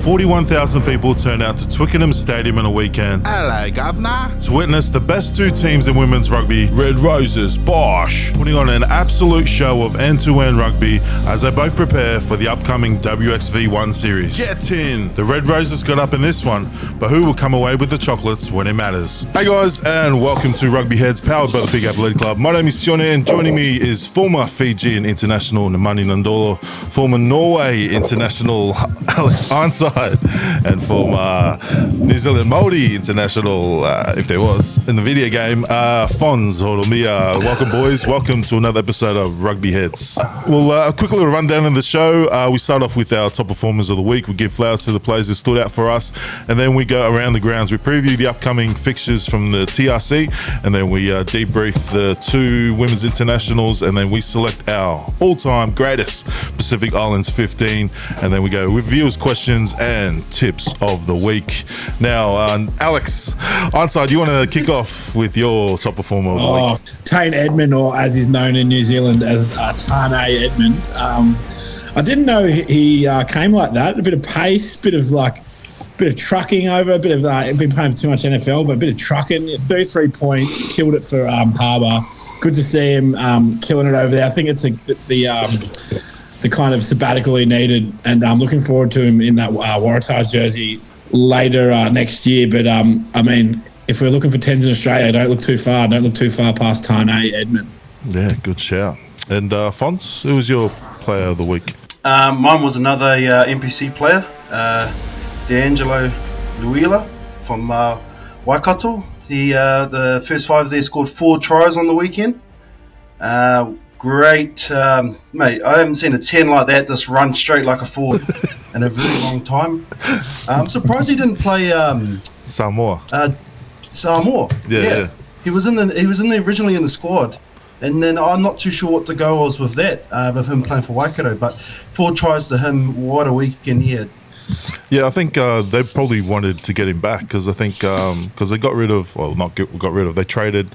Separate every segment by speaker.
Speaker 1: 41,000 people turned out to Twickenham Stadium on a weekend
Speaker 2: Hello, Governor.
Speaker 1: to witness the best two teams in women's rugby, Red Roses, Bosh, putting on an absolute show of end-to-end rugby as they both prepare for the upcoming WXV1 series. Get in! The Red Roses got up in this one, but who will come away with the chocolates when it matters? Hey guys, and welcome to Rugby Heads, powered by the Big Athletic Club. My name is Sione, and joining me is former Fijian international Nemani Nandolo, former Norway international Alex Ironside, and former New Zealand Māori international, if there was, in the video game, FERNS Horomia. Welcome, boys. Welcome to another episode of Rugby Heads. Well, a quick little rundown of the show. We start off with our top performers of the week. We give flowers to the players who stood out for us, and then we go around the grounds. We preview the upcoming fixtures from the TRC, and then we debrief the two women's internationals, and then we select our all-time greatest Pacific Islands 15, and then we go with viewers' questions and tips of the week. Now, Alex Ironside, you want to kick off with your top performer of the week?
Speaker 3: Tane Edmund, or as he's known in New Zealand as Tane Edmund. I didn't know he came like that. A bit of pace, bit of trucking over, a bit of been playing for too much NFL, but a bit of trucking. 33 points, killed it for Harbour. Good to see him killing it over there. I think it's the kind of sabbatical he needed, and I'm looking forward to him in that Waratahs jersey later next year. But I mean, if we're looking for 10s in Australia, don't look too far. Don't look too far past Tane Edmund.
Speaker 1: Yeah, good shout. And Fons, who was your player of the week?
Speaker 4: Mine was another NPC player, D'Angelo Luila from Waikato. He the first five there scored 4 tries on the weekend. Great, mate. I haven't seen a 10 like that just run straight like a forward in a very long time. I'm surprised he didn't play
Speaker 1: Samoa.
Speaker 4: Samoa. Yeah. He was in the originally in the squad, and then I'm not too sure what the goal was with that, with him playing for Waikato. But 4 tries to him. What a weekend he had.
Speaker 1: Yeah, I think they probably wanted to get him back because I think because they got rid of, well, not got rid of, they traded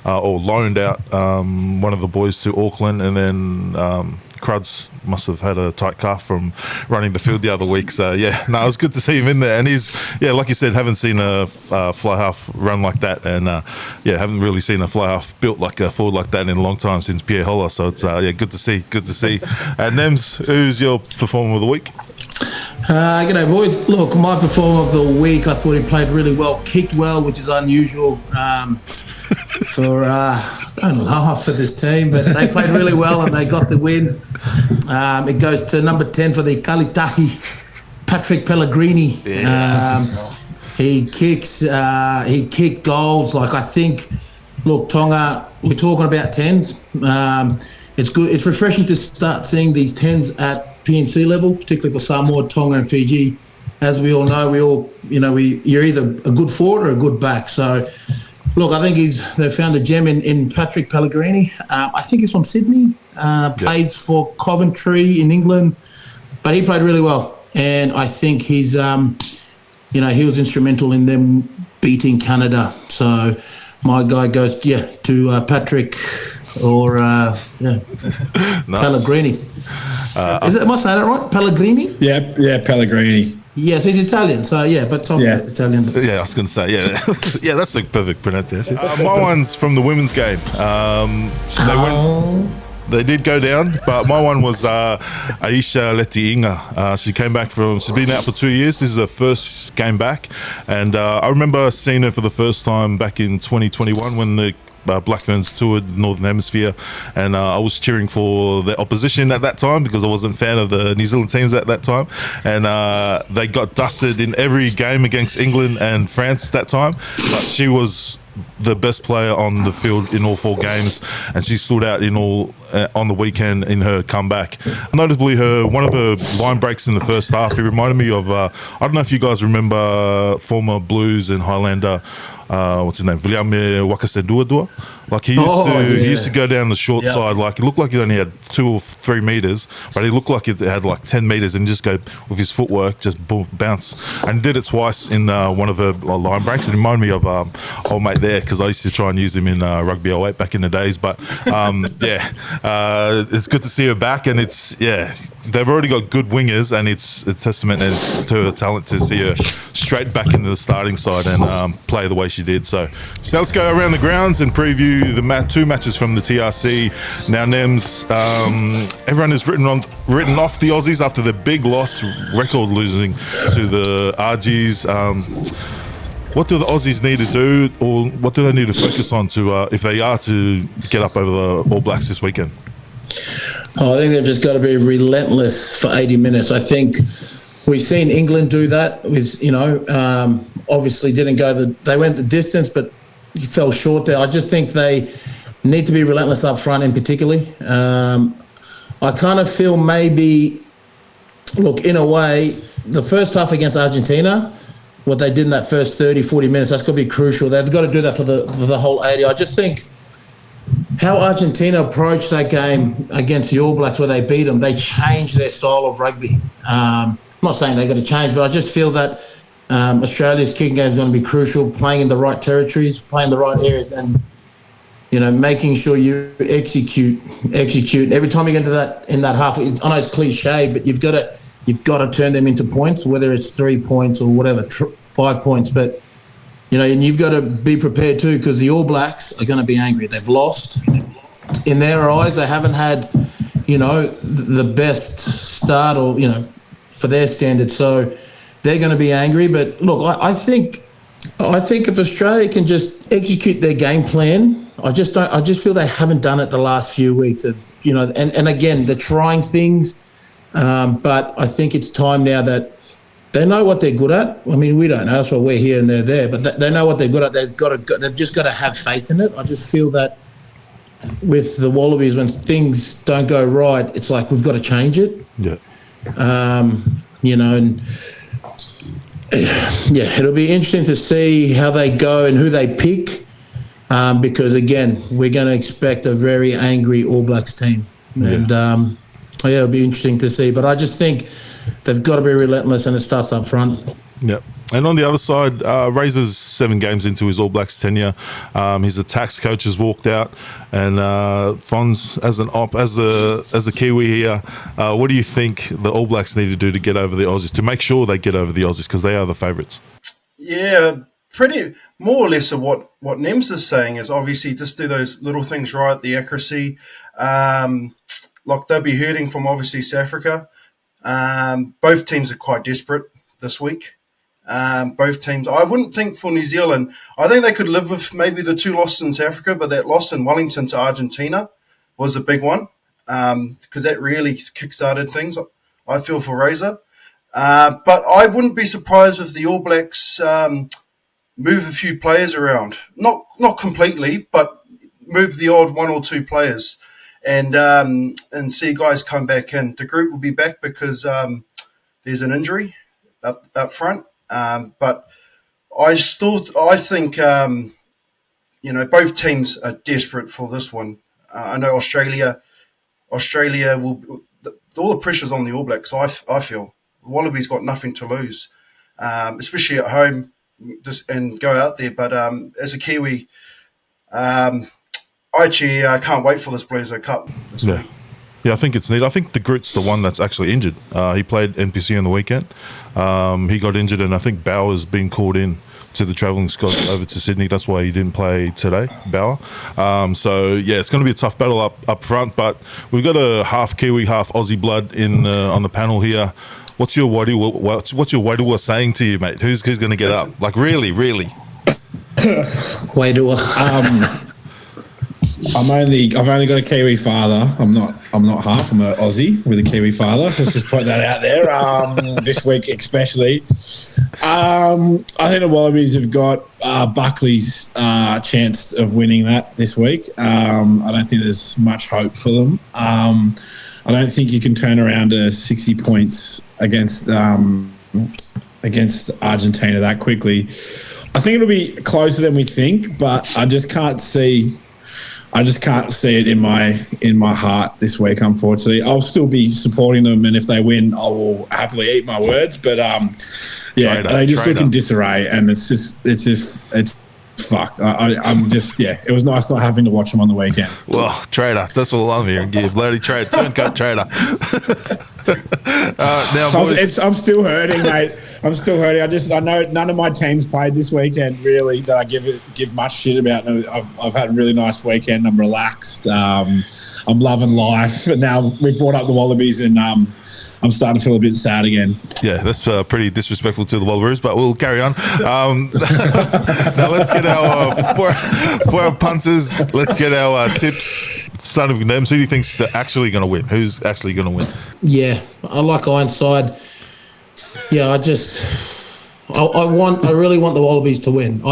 Speaker 1: or loaned out one of the boys to Auckland, and then Cruds must have had a tight calf from running the field the other week. So yeah, no, it was good to see him in there, and he's, yeah, like you said, haven't seen a fly half run like that, and yeah, haven't really seen a fly half built like a forward like that in a long time since Pierre Holler. So it's yeah, good to see. And Nems, who's your performer of the week?
Speaker 5: G'day, boys. Look, my performer of the week, I thought he played really well, kicked well, which is unusual for, don't laugh at this team, but they played really well and they got the win. It goes to number 10 for the Kalitahi, Patrick Pellegrini. Yeah. He kicked goals. Like, I think, look, Tonga, we're talking about 10s. It's good. It's refreshing to start seeing these 10s at PNC level, particularly for Samoa, Tonga and Fiji. As we all know, you're either a good forward or a good back. So, look, I think they've found a gem in Patrick Pellegrini. I think he's from Sydney, played for Coventry in England, but he played really well. And I think he's, he was instrumental in them beating Canada. So my guy goes, to Patrick or
Speaker 1: Nice.
Speaker 5: Pellegrini. Am I saying that right? Pellegrini?
Speaker 3: Yeah, Pellegrini.
Speaker 5: Yes, he's Italian, so yeah, but Tom Italian.
Speaker 1: Yeah, I was going to say, yeah, yeah, that's a perfect pronunciation. My one's from the women's game. They did go down, but my one was Aisha Letiinga. She came back she's been out for 2 years. This is her first game back, and I remember seeing her for the first time back in 2021 when the Black Ferns toured the Northern Hemisphere, and I was cheering for the opposition at that time because I wasn't a fan of the New Zealand teams at that time, and they got dusted in every game against England and France that time, but she was the best player on the field in all 4 games, and she stood out in all on the weekend in her comeback. Notably, one of her line breaks in the first half, it reminded me of I don't know if you guys remember former Blues and Highlander what's his name, Viliame Wakaseduadua. Like he used to go down the short side. Like it looked like he only had 2 or 3 meters, but he looked like it had like 10 meters, and just go with his footwork, just bounce. And did it twice in one of the line breaks. It reminded me of old mate there, because I used to try and use him in rugby 08 back in the days. But it's good to see her back, and they've already got good wingers, and it's a testament to her talent to see her straight back into the starting side and play the way she did. So now let's go around the grounds and preview the 2 matches from the TRC. Now, Nems, everyone has written off the Aussies after the big loss, record losing to the RGs. What do the Aussies need to do, or what do they need to focus on to if they are to get up over the All Blacks this weekend?
Speaker 5: I think they've just got to be relentless for 80 minutes. I think we've seen England do that with, obviously didn't go they went the distance, but he fell short there. I just think they need to be relentless up front, in particularly. I kind of feel maybe, look, in a way, the first half against Argentina, what they did in that first 30, 40 minutes, that's going to be crucial. They've got to do that for the whole 80. I just think how Argentina approached that game against the All Blacks, where they beat them, they changed their style of rugby. I'm not saying they've got to change, but I just feel that Australia's kicking game is going to be crucial, playing in the right territories, playing the right areas, and making sure you execute. Every time you get into in that half, I know it's cliche, but you've got to turn them into points, whether it's 3 points or whatever, 5 points. But and you've got to be prepared too, because the All Blacks are going to be angry. They've lost. In their eyes, they haven't had the best start, or for their standards. So they're going to be angry. But look, I think if Australia can just execute their game plan, I just feel they haven't done it the last few weeks of and again, they're trying things, but I think it's time now that they know what they're good at. I mean, we don't know, that's why we're here and they're there, but they know what they're good at. They've just got to have faith in it. I just feel that with the Wallabies, when things don't go right, it's like we've got to change it.
Speaker 1: Yeah.
Speaker 5: It'll be interesting to see how they go and who they pick, because again, we're going to expect a very angry All Blacks team, and it'll be interesting to see. But I just think they've got to be relentless, and it starts up front.
Speaker 1: Yep. And on the other side, Razor's 7 games into his All Blacks tenure. His attacks coach has walked out, and FERNS as a Kiwi here. What do you think the All Blacks need to do to get over the Aussies, to make sure they get over the Aussies, because they are the favourites?
Speaker 4: Yeah, pretty more or less of what Nems is saying is obviously just do those little things right, the accuracy. Like they'll be hurting from obviously South Africa. Both teams are quite desperate this week. Both teams, I wouldn't think for New Zealand, I think they could live with maybe the 2 losses in South Africa, but that loss in Wellington to Argentina was a big one, because that really kick-started things, I feel, for Razor. But I wouldn't be surprised if the All Blacks move a few players around. Not completely, but move the odd 1 or 2 players and see guys come back in. The group will be back because there's an injury up front. But I think, both teams are desperate for this one. I know Australia will, all the pressure's on the All Blacks, I feel. Wallabies got nothing to lose, especially at home, and go out there. But as a Kiwi, I actually can't wait for this BLEDISLOE Cup this week.
Speaker 1: Yeah, I think it's neat. I think the Groot's the one that's actually injured. He played NPC on the weekend. He got injured, and I think Bauer's been called in to the travelling squad over to Sydney. That's why he didn't play today, Bauer. So, it's going to be a tough battle up front, but we've got a half Kiwi, half Aussie blood on the panel here. What's your Wairua saying to you, mate? Who's going to get up? Like, really?
Speaker 5: Wairua.
Speaker 3: I've only got a Kiwi father. I'm not half. I'm an Aussie with a Kiwi father. Let's just put that out there. This week especially, I think the Wallabies have got Buckley's chance of winning that this week. I don't think there's much hope for them. I don't think you can turn around to 60 points against Argentina that quickly. I think it'll be closer than we think, but I just can't see it in my heart this week, unfortunately. I'll still be supporting them, and if they win, I will happily eat my words. But they just look in disarray, and it's fucked. I'm just it was nice not having to watch them on the weekend.
Speaker 1: Well, trader, that's all I'm hearing. Yeah, bloody trader, turncoat trader. Now, boys,
Speaker 3: I'm still hurting, mate. I'm still hurting. I know none of my teams played this weekend really that I give much shit about. I've had a really nice weekend. I'm relaxed. I'm loving life. And now we've brought up the Wallabies, and I'm starting to feel a bit sad again.
Speaker 1: Yeah, that's pretty disrespectful to the Wallaroos, but we'll carry on. Now let's get for our punters, let's get our tips. Starting with them, who do you think's actually going to win? Who's actually going to win?
Speaker 5: Yeah, I like Ironside. Yeah, I really want the Wallabies to win.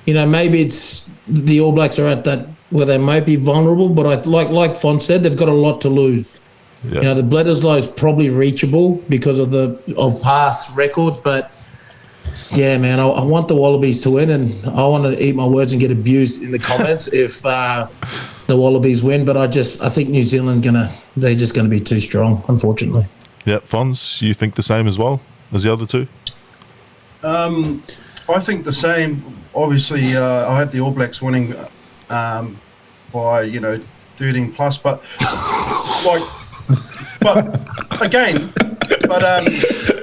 Speaker 5: Maybe it's the All Blacks are at that where they might be vulnerable, but like Font said, they've got a lot to lose. Yeah. The Bledisloe is probably reachable because of past records, but yeah, man, I want the Wallabies to win, and I want to eat my words and get abused in the comments if the Wallabies win. But I think New Zealand they're just gonna be too strong, unfortunately.
Speaker 1: Yeah, Fons, you think the same as well as the other two?
Speaker 4: I think the same. Obviously, I have the All Blacks winning by 13 plus, but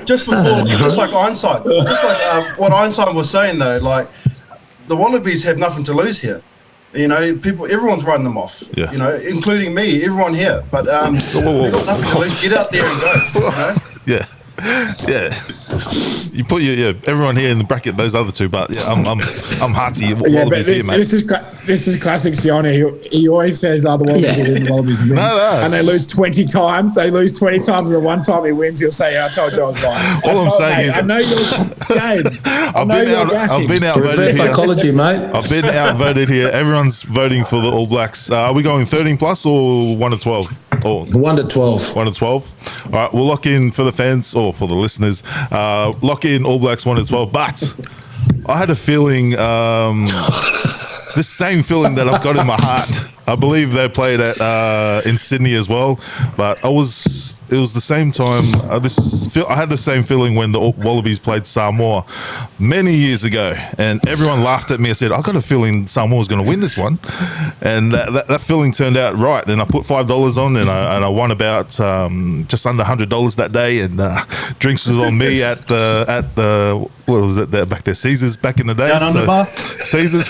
Speaker 4: just like Einstein, what Einstein was saying though, like the Wallabies have nothing to lose here. Everyone's writing them off. Yeah. Including me, everyone here. But they've got nothing to lose. Get out there and go.
Speaker 1: Yeah. Yeah, you put everyone here in the bracket. Those other two, but I'm hearty.
Speaker 3: Yeah, but this is classic Sione. He always says the Wallabies will win, the Wallabies win, and they lose 20 times. They lose 20 times, and the one time he wins, he'll say, "I told you I was right."
Speaker 1: All I'm saying is,
Speaker 3: I know you're game.
Speaker 1: I've been outvoted here.
Speaker 5: Psychology, mate.
Speaker 1: I've been outvoted here. Everyone's voting for the All Blacks. Are we going 13 plus or 1 to 12? Or
Speaker 5: 1 to 12.
Speaker 1: 1 to 12. All right, we'll lock in for the fans or for the listeners. Lock in All Blacks 1 to 12. But I had a feeling, the same feeling that I've got in my heart. I believe they played in Sydney as well, but it was the same time. I had the same feeling when the Wallabies played Samoa many years ago, and everyone laughed at me. I said, "I got a feeling Samoa was going to win this one," and that feeling turned out right. And I put $5 on, and I won about just under $100 that day. And drinks was on me at the what was it back there? Caesars back in the day.
Speaker 4: Down under bar.
Speaker 1: Caesars.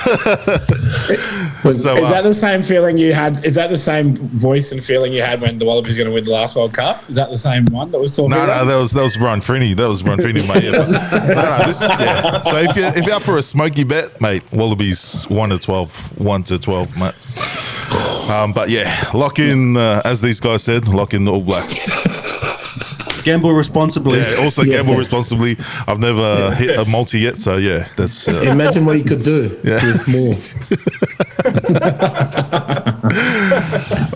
Speaker 3: Is that the same feeling you had? Is that the same voice and feeling you had when the Wallabies were going to win the last World Cup? Is that the same one that was talking about?
Speaker 1: No, that was Ron Freeney. That was Ron Freeney, mate. So if you're up for a smoky bet, mate, Wallabies 1 to 12, 1 to 12, mate. But yeah, lock in, as these guys said, lock in the All Blacks.
Speaker 4: Gamble responsibly.
Speaker 1: Yeah, also gamble responsibly. I've never hit a multi yet, so yeah, that's.
Speaker 5: Imagine what you could do with more.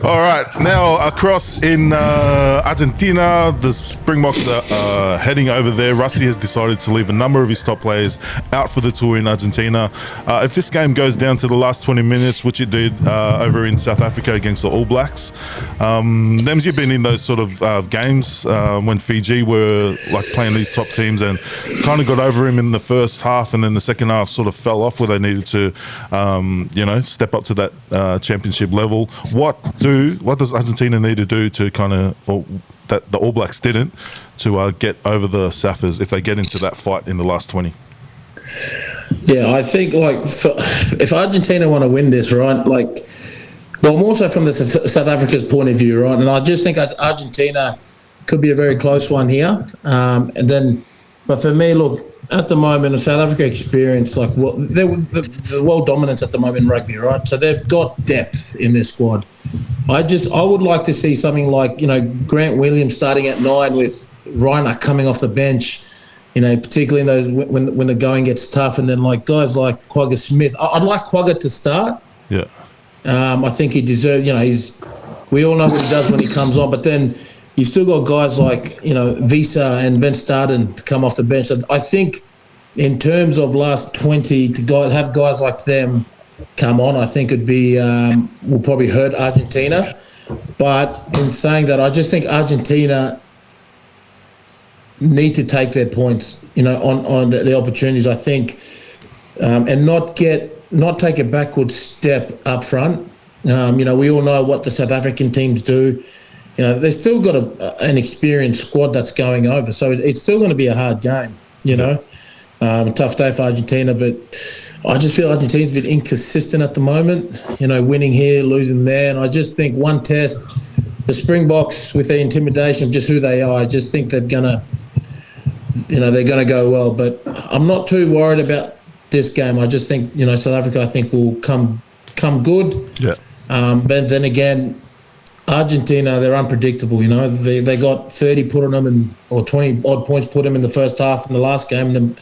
Speaker 1: All right, now across in Argentina, the Springboks are heading over there. Rusty has decided to leave a number of his top players out for the tour in Argentina. If this game goes down to the last 20 minutes, which it did over in South Africa against the All Blacks, Nems, you've been in those sort of games when Fiji were like playing these top teams and kind of got over him in the first half, and then the second half sort of fell off where they needed to, step up to that championship level. What does Argentina need to do to kind of, that the All Blacks didn't, to get over the Saffers if they get into that fight in the last 20?
Speaker 5: Yeah, I think if Argentina want to win this, right, more so from the South Africa's point of view, right, and I just think Argentina could be a very close one here. But for me, look, at the moment, the South Africa experience, the world dominance at the moment in rugby, right? So they've got depth in their squad. I would like to see something like, Grant Williams starting at 9 with Reiner coming off the bench, particularly in those when the going gets tough, and then guys like Quagga Smith. I'd like Quagga to start.
Speaker 1: Yeah.
Speaker 5: I think he deserves, we all know what he does when he comes on, but then you've still got guys like, Visa and Van Staden to come off the bench. So I think in terms of last 20, to have guys like them come on, I think it'd be will probably hurt Argentina. But in saying that, I just think Argentina need to take their points, on the opportunities, I think, and not take a backward step up front. We all know what the South African teams do. They've still got an experienced squad that's going over, so it's still going to be a hard game. Tough day for Argentina, but I just feel Argentina's been inconsistent at the moment. Winning here, losing there, and I just think one test, the Springboks with their intimidation of just who they are, I just think they're gonna go well. But I'm not too worried about this game. I just think South Africa, I think, will come good.
Speaker 1: Yeah.
Speaker 5: But then again, Argentina, they're unpredictable. They got 30 put on them or 20 odd points put them in the first half in the last game, and then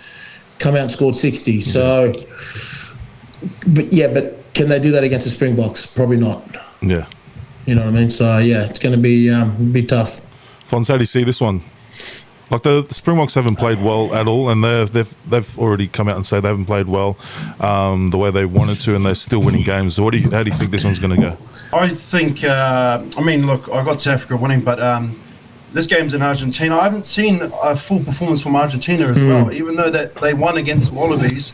Speaker 5: come out and scored 60. So, but can they do that against the Springboks? Probably not.
Speaker 1: Yeah.
Speaker 5: You know what I mean? So yeah, it's going to be tough.
Speaker 1: Fons, how do you see this one? Like the Springboks haven't played well at all, and they've already come out and say they haven't played well the way they wanted to, and they're still winning games. So how do you think this one's going to go?
Speaker 4: I think, look, I got South Africa winning, but this game's in Argentina. I haven't seen a full performance from Argentina as well, even though that they won against Wallaroos.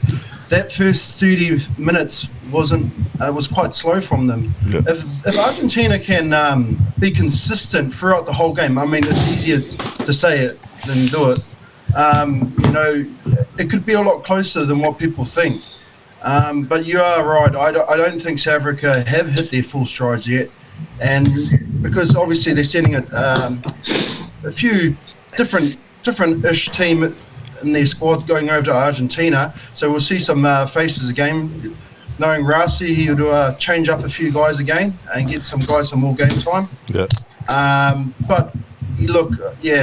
Speaker 4: That first 30 minutes was quite slow from them. Yeah. If Argentina can be consistent throughout the whole game, it's easier to say it than do it. It could be a lot closer than what people think. But you are right. I don't think South Africa have hit their full strides yet, and because obviously they're sending a few different-ish team in their squad going over to Argentina, so we'll see some faces again. Knowing Rasi, he'll change up a few guys again and get some guys some more game time.
Speaker 1: Yeah.
Speaker 4: But look,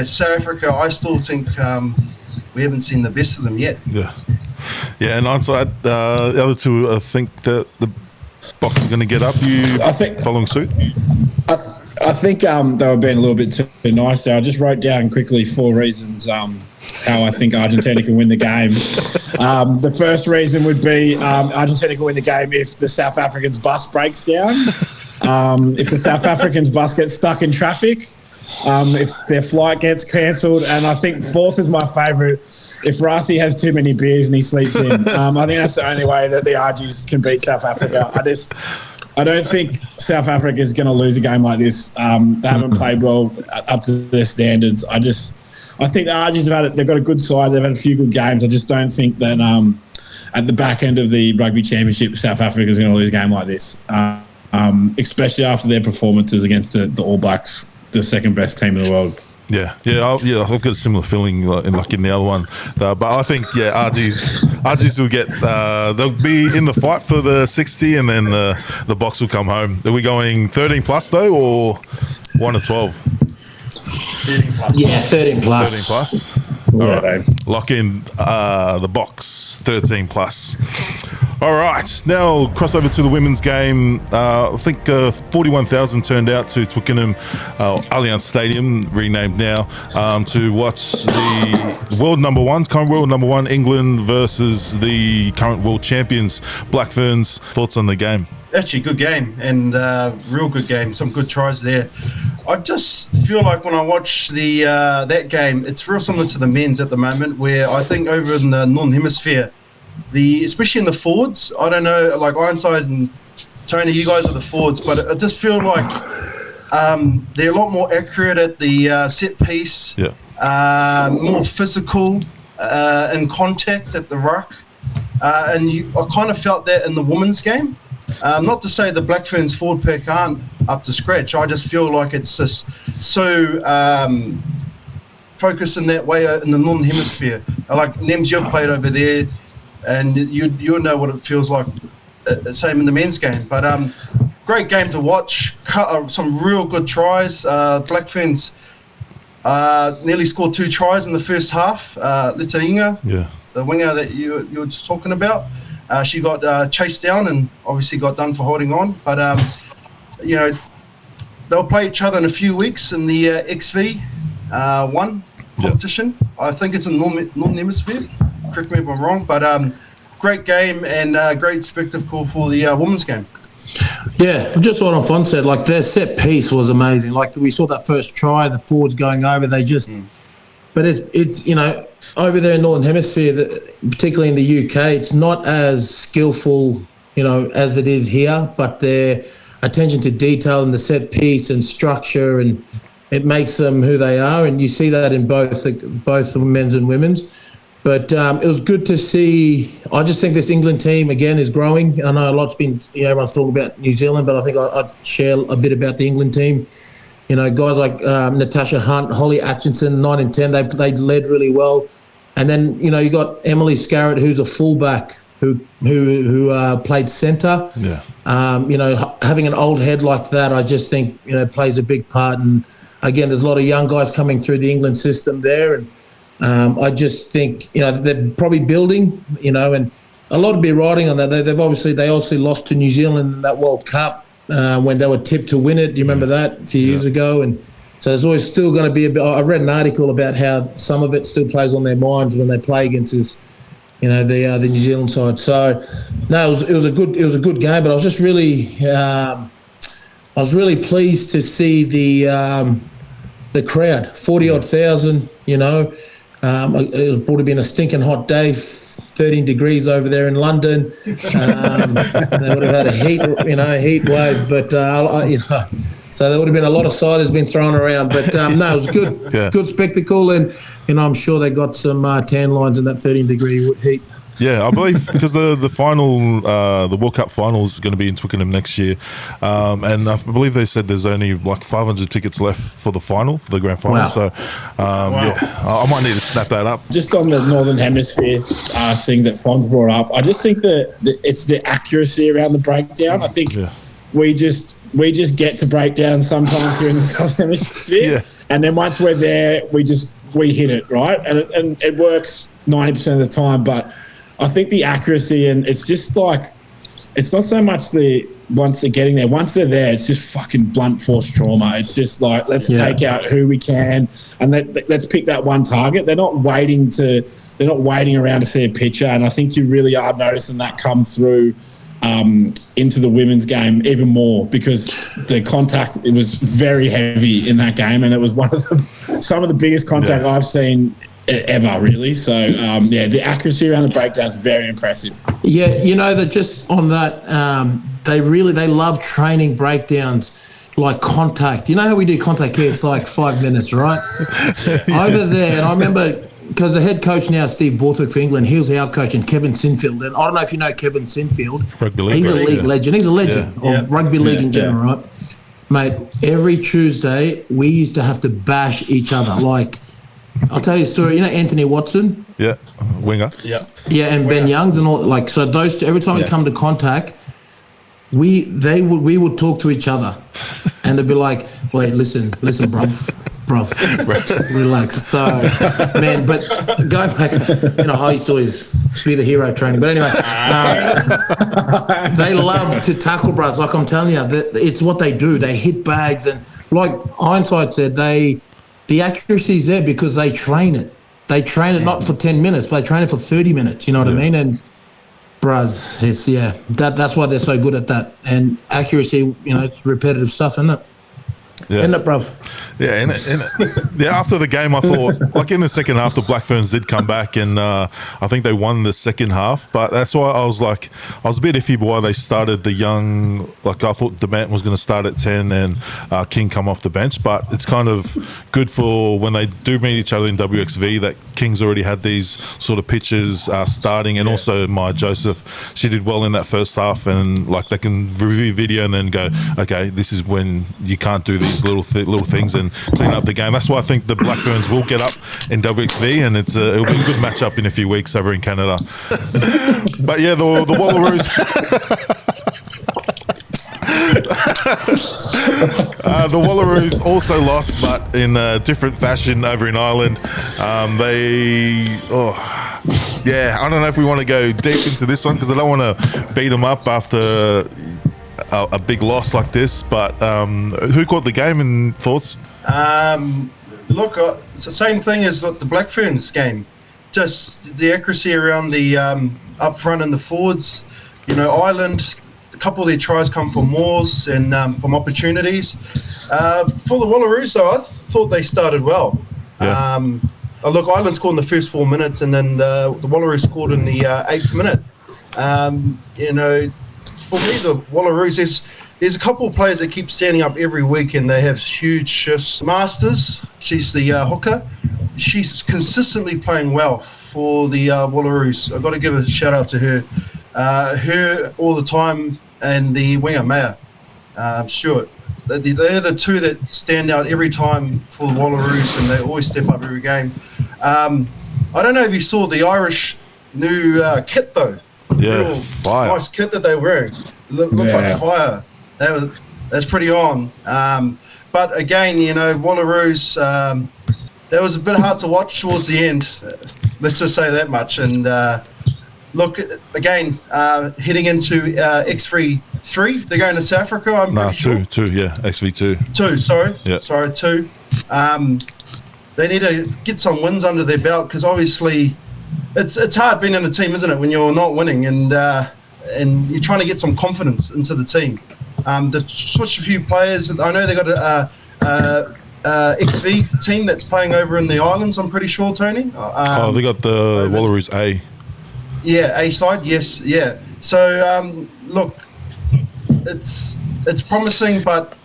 Speaker 4: South Africa, I still think we haven't seen the best of them yet.
Speaker 1: Yeah. Yeah, and onside, the other two, I think that the Box are going to get up. I think following suit.
Speaker 3: I think they were being a little bit too nice there. I just wrote down quickly 4 reasons how I think Argentina can win the game. The first reason would be Argentina can win the game if the South Africans' bus breaks down, if the South Africans' bus gets stuck in traffic, if their flight gets cancelled, and I think fourth is my favourite. If Rasi has too many beers and he sleeps in, I think that's the only way that the RGs can beat South Africa. I don't think South Africa is going to lose a game like this. They haven't played well up to their standards. I think the RGs they've got a good side. They've had a few good games. I just don't think that at the back end of the rugby championship, South Africa is going to lose a game like this, especially after their performances against the All Blacks, the second best team in the world.
Speaker 1: Yeah. I've got a similar feeling in the other one, but I think RGs will get. They'll be in the fight for the 60, and then the Box will come home. Are we going 13 plus though, or 1 to 12?
Speaker 4: 13 plus.
Speaker 5: Yeah, 13 plus.
Speaker 1: 13 plus.
Speaker 3: Yeah,
Speaker 1: All right. Lock in the Box 13 plus. All right, now cross over to the women's game. I think 41,000 turned out to Twickenham Allianz Stadium, renamed now, to watch the current world number one, England versus the current world champions, Black Ferns. Thoughts on the game?
Speaker 4: Actually, good game, and real good game. Some good tries there. I just feel like when I watch that game, it's real similar to the men's at the moment, where I think over in the Northern Hemisphere, especially in the forwards, I don't know, like Ironside and Tony, you guys are the forwards, but I just feel like they're a lot more accurate at the set piece, more physical in contact at the ruck, and I kind of felt that in the women's game. Not to say the Black Ferns forward pack aren't up to scratch. I just feel like it's just so focused in that way in the Northern Hemisphere. Like Nems, you've played over there, and you know what it feels like. Same in the men's game. But great game to watch. Some real good tries. Black Ferns nearly scored 2 tries in the first half. Litainga, the winger that you were just talking about. She got chased down and obviously got done for holding on. But, they'll play each other in a few weeks in the XV1 competition. I think it's in Northern Hemisphere. correct me if I'm wrong, but great game and great spectacle for the women's game.
Speaker 5: Yeah, just what Fon said, like their set piece was amazing. Like we saw that first try, the forwards going over, they just, but it's over there in Northern Hemisphere, particularly in the UK, it's not as skillful, as it is here, but their attention to detail and the set piece and structure, and it makes them who they are, and you see that in both the men's and women's. But it was good to see. I just think this England team, again, is growing. I know a lot's been, everyone's talking about New Zealand, but I think I'd share a bit about the England team. Guys like Natasha Hunt, Holly Atkinson, 9 and 10, they led really well. And then, you got Emily Scarrett, who's a fullback who played centre. Yeah. Having an old head like that, I just think, plays a big part. And, again, there's a lot of young guys coming through the England system there. And I just think, they're probably building, and a lot to be riding on that. They obviously lost to New Zealand in that World Cup when they were tipped to win it. Do you remember that a few years ago? And so there's always still going to be a bit. I read an article about how some of it still plays on their minds when they play against this, the New Zealand side. So no, it was a good game. But I was just really, pleased to see the crowd, 40-odd thousand. It would have been a stinking hot day, 13 degrees over there in London. They would have had a heat wave, but so there would have been a lot of ciders been thrown around. But no, it was good, good spectacle, and I'm sure they got some tan lines in that 13-degree heat.
Speaker 1: Yeah, I believe because the final, the World Cup final is going to be in Twickenham next year, and I believe they said there's only like 500 tickets left for the final, for the grand final. Wow. So, yeah, I might need to snap that up.
Speaker 3: Just on the Northern Hemisphere thing that Fonz brought up, I just think that it's the accuracy around the breakdown. I think we just get to break down sometimes here in the Southern Hemisphere, and then once we're there, we hit it right, and it works 90% of the time, but I think the accuracy, and it's just like, it's not so much once they're getting there. Once they're there, it's just fucking blunt force trauma. It's just like, let's take out who we can, and let's pick that one target. They're not waiting around to see a picture, and I think you really are noticing that come through into the women's game even more, because the contact, it was very heavy in that game, and it was some of the biggest contact I've seen ever, really. So the accuracy around the breakdown is very impressive.
Speaker 5: Yeah, that just on that, they love training breakdowns like contact. You know how we do contact here? It's like 5 minutes, right? Over there, and I remember, because the head coach now, Steve Borthwick for England, he was our coach, and Kevin Sinfield. And I don't know if you know Kevin Sinfield.
Speaker 1: Rugby league.
Speaker 5: He's a league legend. He's a legend of rugby league in general, right? Mate, every Tuesday we used to have to bash each other. Like, I'll tell you a story. Anthony Watson?
Speaker 1: Yeah, winger.
Speaker 5: Yeah, and Ben Youngs and all. Like, so those two, every time we come to contact, we would talk to each other, and they'd be like, "Wait, listen, bruv, relax." So, man, but going back, I used to always be the hero training. But anyway, they love to tackle, bros. Like I'm telling you, it's what they do. They hit bags, and like Hindsight said, the accuracy is there because they train it. They train it not for 10 minutes, but they train it for 30 minutes. You know what I mean? And bros, it's that's why they're so good at that. And accuracy, it's repetitive stuff, isn't it?
Speaker 1: Yeah.
Speaker 5: Isn't it, bruv?
Speaker 1: Yeah, in it. Yeah, after the game, I thought, like in the second half, the Black Ferns did come back, and I think they won the second half. But that's why I was a bit iffy why they started the young. Like, I thought Demant was going to start at 10 and King come off the bench. But it's kind of good for when they do meet each other in WXV that King's already had these sort of pitches starting, and also Maya Joseph, she did well in that first half, and like they can review video and then go, okay, this is when you can't do these little things and clean up the game. That's why I think the Black Ferns will get up in WXV, and it'll be a good matchup in a few weeks over in Canada. But yeah, the Wallaroos. The Wallaroos also lost, but in a different fashion over in Ireland. I don't know if we want to go deep into this one because I don't want to beat them up after a big loss like this. But who caught the game and thoughts?
Speaker 4: Look, it's the same thing as the Black Ferns game. just the accuracy around the up front and the forwards. You know, Ireland, a couple of their tries come from mauls and from opportunities. For the Wallaroos, though, I thought they started well.
Speaker 1: Yeah.
Speaker 4: Look, Ireland scored in the first 4 minutes, and then the Wallaroos scored in the 8th minute. You know, for me, the Wallaroos, there's a couple of players that keep standing up every week, and they have huge shifts. Masters, she's the hooker. She's consistently playing well for the Wallaroos. I've got to give a shout out to her. Her all the time, and the winger Maya Stewart. They're the two that stand out every time for the Wallaroos, and they always step up every game. I don't know if you saw the Irish new kit though.
Speaker 1: Yeah,
Speaker 4: real
Speaker 1: fire.
Speaker 4: Nice kit that they're wearing. Looks like fire. That's pretty on. But again, you know, Wallaroos, that was a bit hard to watch towards the end. Let's just say that much. And look, again, heading into XV3, they're going to South Africa, I'm pretty sure.
Speaker 1: Two, yeah, XV2.
Speaker 4: Two, sorry.
Speaker 1: Yeah.
Speaker 4: Sorry, two. They need to get some wins under their belt, because obviously it's hard being in a team, isn't it, when you're not winning, and you're trying to get some confidence into the team. They've switched a few players. I know they got a XV team that's playing over in the islands, I'm pretty sure, Tony.
Speaker 1: They got the Wallaroos A.
Speaker 4: Yeah, A side, yes, yeah. So look, it's promising, but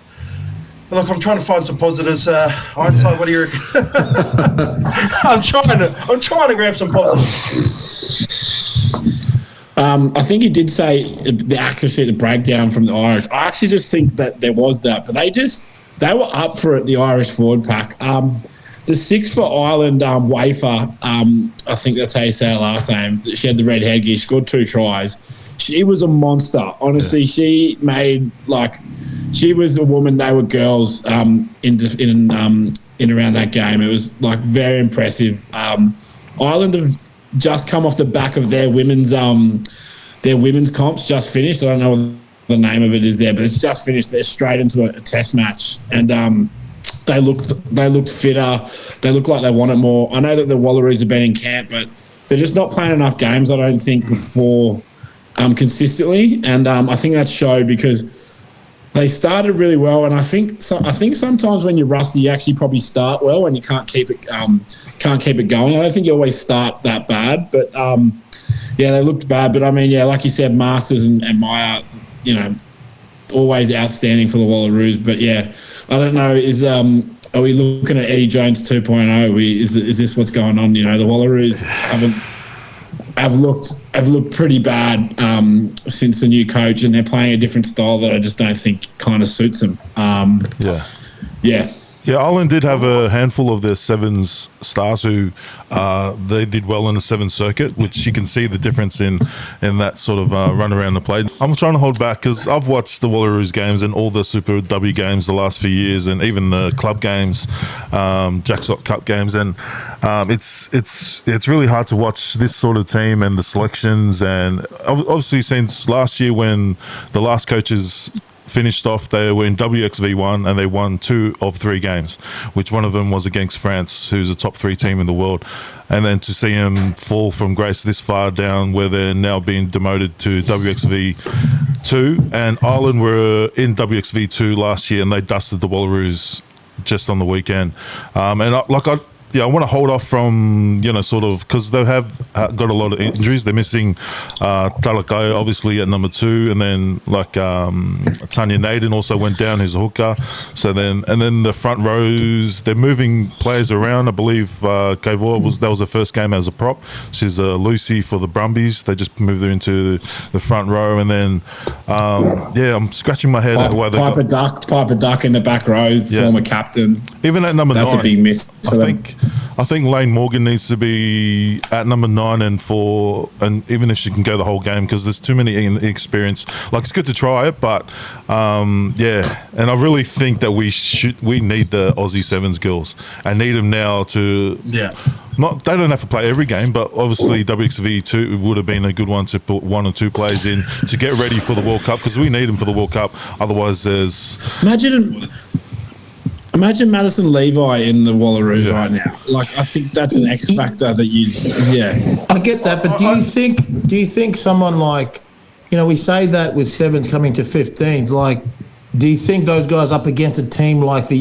Speaker 4: look, I'm trying to find some positives. Hindsight, what do you reckon? I'm trying to grab some positives.
Speaker 3: I think you did say the accuracy of the breakdown from the Irish. I actually just think that there was that, but they were up for it, the Irish forward pack. The 6 for Ireland, Wafer, I think that's how you say her last name. She had the red headgear, scored 2 tries. She was a monster. Honestly, yeah. She made, she was a woman, they were girls in around that game. It was, very impressive. Ireland have just come off the back of their women's comps, just finished. I don't know what the name of it is there, but it's just finished. They're straight into a test match. And they looked fitter. They look like they want it more. I know that the Wallaroos have been in camp, but they're just not playing enough games, I don't think, before consistently. And I think that showed, because they started really well. And I think sometimes when you're rusty, you actually probably start well and you can't keep it going. I don't think you always start that bad, but yeah, they looked bad. But I mean, yeah, like you said, Masters and Maya, you know, always outstanding for the Wallaroos. But yeah, I don't know. Are we looking at Eddie Jones 2.0? Is this what's going on? You know, the Wallaroos have looked pretty bad since the new coach, and they're playing a different style that I just don't think kind of suits them. Yeah,
Speaker 1: Ireland did have a handful of their sevens stars who they did well in the seven circuit, which you can see the difference in that sort of run around the plate. I'm trying to hold back because I've watched the Wallaroos games and all the Super W games the last few years, and even the club games, Jackson Cup games, and it's really hard to watch this sort of team and the selections. And obviously since last year when the last coaches finished off, they were in WXV1 and they won 2 of 3 games, which one of them was against France, who's a top 3 team in the world. And then to see them fall from grace this far down, where they're now being demoted to WXV2, and Ireland were in WXV2 last year and they dusted the Wallaroos just on the weekend. I want to hold off from, sort of, because they have got a lot of injuries. They're missing Talakaya, obviously, at number 2, and then Tanya Naden also went down, who's a hooker. So then the front rows, they're moving players around. I believe Kavor that was her first game as a prop. She's Lucy for the Brumbies. They just moved her into the front row, and then I'm scratching my head at why they
Speaker 3: Piper Duck in the back row, former captain.
Speaker 1: Even at number 9,
Speaker 3: that's a big miss.
Speaker 1: I think Lane Morgan needs to be at number 9 and even if she can go the whole game, because there's too many inexperienced. It's good to try it, but and I really think that we need the Aussie Sevens girls. I need them now to they don't have to play every game, but obviously WXV2 would have been a good one to put 1 or 2 players in to get ready for the World Cup, because we need them for the World Cup. Otherwise, there's
Speaker 3: Imagine Madison Levi in the Wallaroos right now. Like, I think that's an X factor that
Speaker 5: I get that, but do you think someone like, we say that with sevens coming to 15s, like, do you think those guys up against a team like the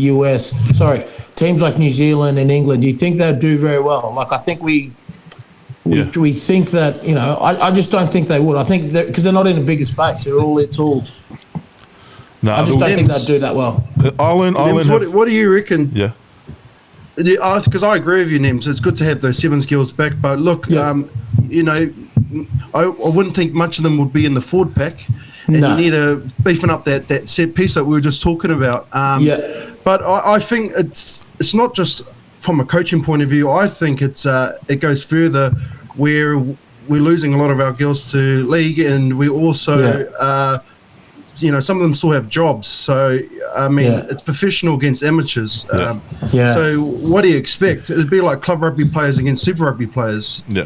Speaker 5: teams like New Zealand and England, do you think they'll do very well? Like, I think we think that, I just don't think they would. I think because they're not in a bigger space.
Speaker 1: No,
Speaker 5: I just don't think they'd do that well.
Speaker 1: Ireland.
Speaker 4: What do you reckon?
Speaker 1: Yeah.
Speaker 4: Because I agree with you, Nims. It's good to have those sevens girls back. But look, I wouldn't think much of them would be in the forward pack. And you need to beefing up that set piece that we were just talking about. But I think it's not just from a coaching point of view. I think it goes further where we're losing a lot of our girls to league, and we also some of them still have jobs. So, I mean, it's professional against amateurs. So what do you expect? It'd be like club rugby players against super rugby players.
Speaker 5: You're